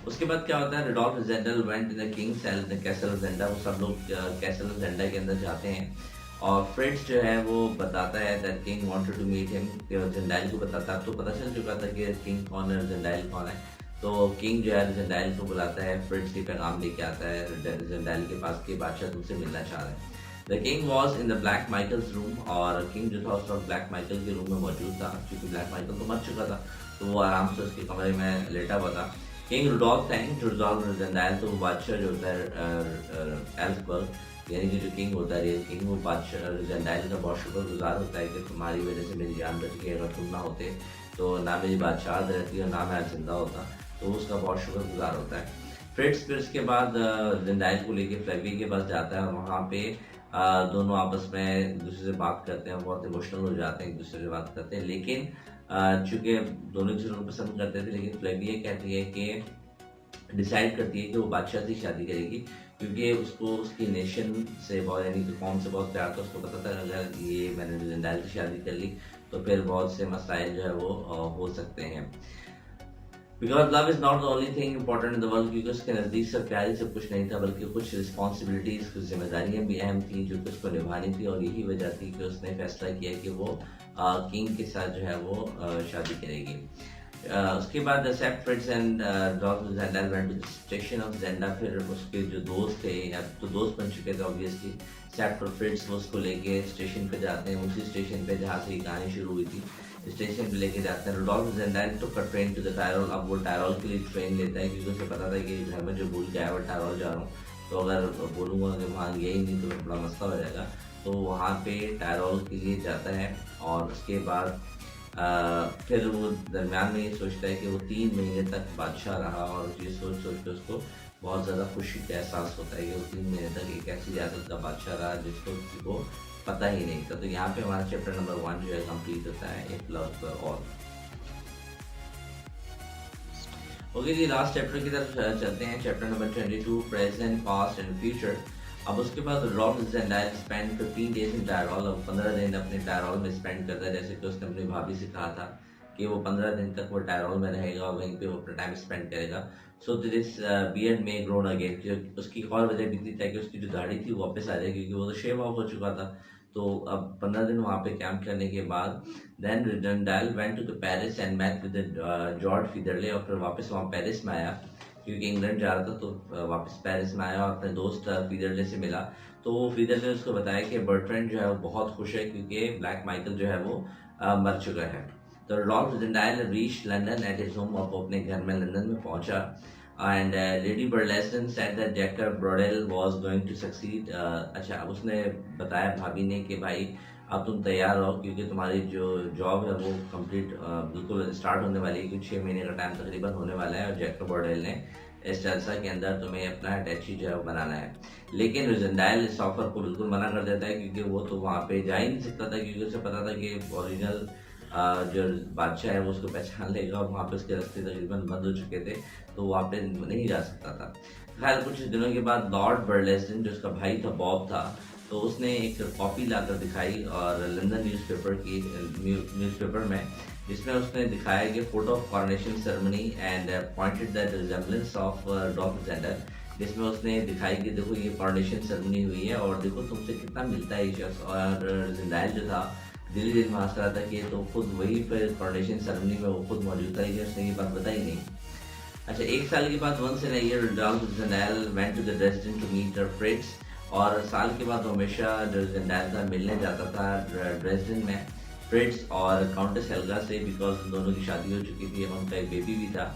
उसके बाद क्या होता है, Rudolf Rassendyll went in the king's castle Zenda. वो सब लोग कैसल ज़ेंडा के अंदर जाते हैं और फ्रिट्ज जो है वो बताता है that king wanted to meet him. Rassendyll को बताता है, तो पता चल चुका था कि किंग कौन है, ज़ेंडाइल कौन है। तो किंग जो है ज़ेंडाइल को बुलाता है, फ्रिट्ज की पैगाम लेके आता है ज़ेंडाइल के पास कि बादशाह तुमसे मिलना चाह रहा है। The king was in the black Michael's room, और किंग जो था उस वक्त ब्लैक माइकल के रूम में मौजूद था, क्योंकि ब्लैक माइकल तो मर चुका था। तो वो आराम से उसके कमरे में लेटा हुआ था। King Rudolf thanked Rudolf Rassendyll. तो बादशाह जो होता है एल्फबर्ग यानी कि जो किंग होता है रियल किंग, वो बादशाह ज़ेंडाइल का बहुत शुक्रगुजार होता है कि तुम्हारी वजह से मेरी जान बच गई, अगर तुम ना होते तो ना मेरी बादशाह रहती और ना मैं आज जिंदा होता। तो उसका बहुत शुक्रगुजार होता है। फ्रिट्ज फिर उसके बाद ज़ेंडाइल को लेके फ्लेविया के पास जाता है और वहाँ पे दोनों आपस में एक दूसरे से बात करते हैं, बहुत इमोशनल हो जाते हैं, एक दूसरे से बात करते हैं। लेकिन चूंकि दोनों एक दूसरे को पसंद करते थे, लेकिन फ्लेविया कहती है कि डिसाइड करती है कि वो बादशाह से शादी करेगी, क्योंकि उसको उसकी नेशन से बहुत यानी कि कौम से बहुत प्यार था। उसको पता था अगर ये मैंने ज़ेंडाइल से शादी कर ली तो फिर बहुत से मसाइल जो है वो हो सकते हैं। Because love is not the only thing important in the world, क्योंकि उसके नज़दीक से प्यार ही सब कुछ नहीं था, बल्कि कुछ रिस्पॉन्सिबिलिटीज, कुछ जिम्मेदारियां भी अहम थी जो कि उसको निभानी थी। और यही वजह थी कि उसने फैसला किया कि वो किंग के साथ जो है वो शादी करेगी। उसके बाद Sapt Fritz and Rudolf Rassendyll went to the station of Zenda. फिर उसके जो दोस्त थे, अब तो दोस्त बन चुके थे ऑब्वियसली, सेप्ट और फ्रिट्ज वो उसको लेके स्टेशन पे जाते हैं, उसी स्टेशन पे जहाँ से ये कहानी शुरू हुई थी, स्टेशन पे लेके जाते हैं। Rudolf Rassendyll took a train to the Tyrol. अब वो टायरोल के लिए ट्रेन लेता है, क्योंकि उसे पता था कि घर में जो भूल के आया वो टायरोल जा रहा हूँ, तो अगर बोलूँगा कि वहाँ गया ही नहीं तो बड़ा मसला हो जाएगा। तो वहाँ पे टायरोल के लिए जाता है और उसके बाद फिर वो दरमियान में ये सोचता है कि वो 3 महीने तक बादशाह रहा, और ये सोच के उसको बहुत ज़्यादा खुशी का एहसास होता है कि वो 3 महीने तक एक ऐसी रियासत का बादशाह रहा जिसको वो पता ही नहीं था। तो यहाँ पे हमारा चैप्टर नंबर 1 जो है कंप्लीट होता है, if love for all. Okay जी, लास्ट चैप्टर की तरफ चलते हैं। Chapter number 22, present, past and future. अब उसके बाद Rob Rassendyll spend 15 days in Tyrol. अब 15 दिन अपने टायरॉल में स्पेंड करता है, जैसे कि उसने अपनी भाभी से कहा था कि वो 15 दिन तक वो टायरॉल में रहेगा और वहीं पे वो अपना टाइम स्पेंड करेगा। सो दिस बियर्ड में ग्रोन अगेन। उसकी एक और वजह भी थी ताकि उसकी जो दाढ़ी थी वो वापस आ जाए, क्योंकि वो तो शेव ऑफ हो चुका था। तो अब 15 दिन वहाँ पे कैंप करने के बाद then Rassendyll went to the Paris and met with George Featherly. और फिर वापस वहाँ पेरिस में आया, क्योंकि इंग्लैंड जा रहा था, तो वापस पेरिस में आया और अपने दोस्त फीडरले से मिला। तो फीडरले ने उसको बताया कि बर्ट्रैंड जो है वो बहुत खुश है, क्योंकि ब्लैक माइकल जो है वो मर चुका है। तो lord Rassendyll reach London at his home. अब अपने घर में लंदन में पहुंचा। And lady Burlesdon said that Jacob Borrodaile was going to succeed. अच्छा, अब उसने बताया भाभी ने कि भाई अब तुम तैयार रहो, क्योंकि तुम्हारी जो जॉब है वो कंप्लीट बिल्कुल स्टार्ट होने वाली है, क्योंकि 6 महीने का टाइम तकरीबन होने वाला है। और जैकर ब्रोडेल ने इस जलसा के अंदर तुम्हें अपना अटैची जो है बनाना है। लेकिन रिजनडाइल इस ऑफर को बिल्कुल मना कर देता है, क्योंकि वो तो वहाँ पे जा ही नहीं सकता था, क्योंकि उसे पता था कि ओरिजिनल जो बादशाह है वो उसको पहचान लेगा और वहाँ पे उसके रास्ते तकरीबन बंद हो चुके थे, तो वहाँ पे नहीं जा सकता था। खैर कुछ दिनों के बाद लॉर्ड बर्लेस्टन, जो उसका भाई था बॉब था, तो उसने एक कॉपी लाकर दिखाई और लंदन न्यूज़पेपर में, जिसमें उसने दिखाया कि photo of coronation ceremony and pointed that resemblance of doctor gender, जिसमें उसने दिखाई कि देखो ये कॉरोनेशन सेरेमनी हुई है और देखो तुमसे कितना मिलता है ये शख्स। और जिंदाइल जो था दिल्ली दिल में हंस रहा था कि तो खुद वही फिर कॉरोनेशन सेरेमनी में वो खुद मौजूद था, लेकिन उसने ये बात बताई नहीं। अच्छा, एक साल के बाद once in a year doctor Rassendyll went to the Dresden to meet her friends. और साल के बाद हमेशा जो जेंडाइल था मिलने जाता था ड्रेसडन में फ्रिट्स और काउंटेस हेल्गा से, बिकॉज उन दोनों की शादी हो चुकी थी, उनका एक बेबी भी था।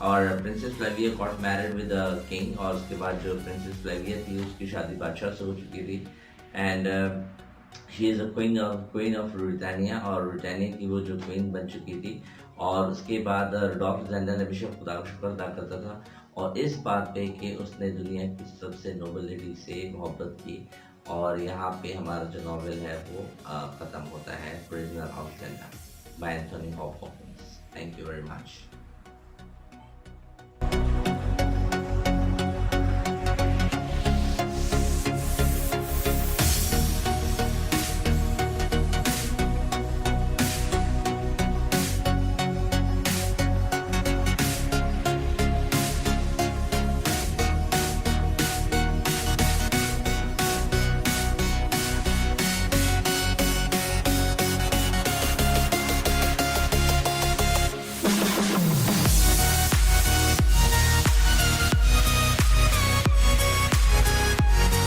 और princess Flavia got married with the king. और उसके बाद जो प्रिंसेस फ्लेविया थी उसकी शादी बादशाह से हो चुकी थी। And she is a queen of Britannia, और ब्रिटानिया की वो जो क्वीन बन चुकी थी। और उसके बाद डॉक्टर जेंडर ने हमेशा खुदा का शुक्र अदा करता था, और इस बात पे कि उसने दुनिया की सबसे नोबल लेडी से मोहब्बत की। और यहाँ पे हमारा जो नॉवेल है वो ख़त्म होता है, prisoner of Zenda by Anthony Hopkins. Thank you very much.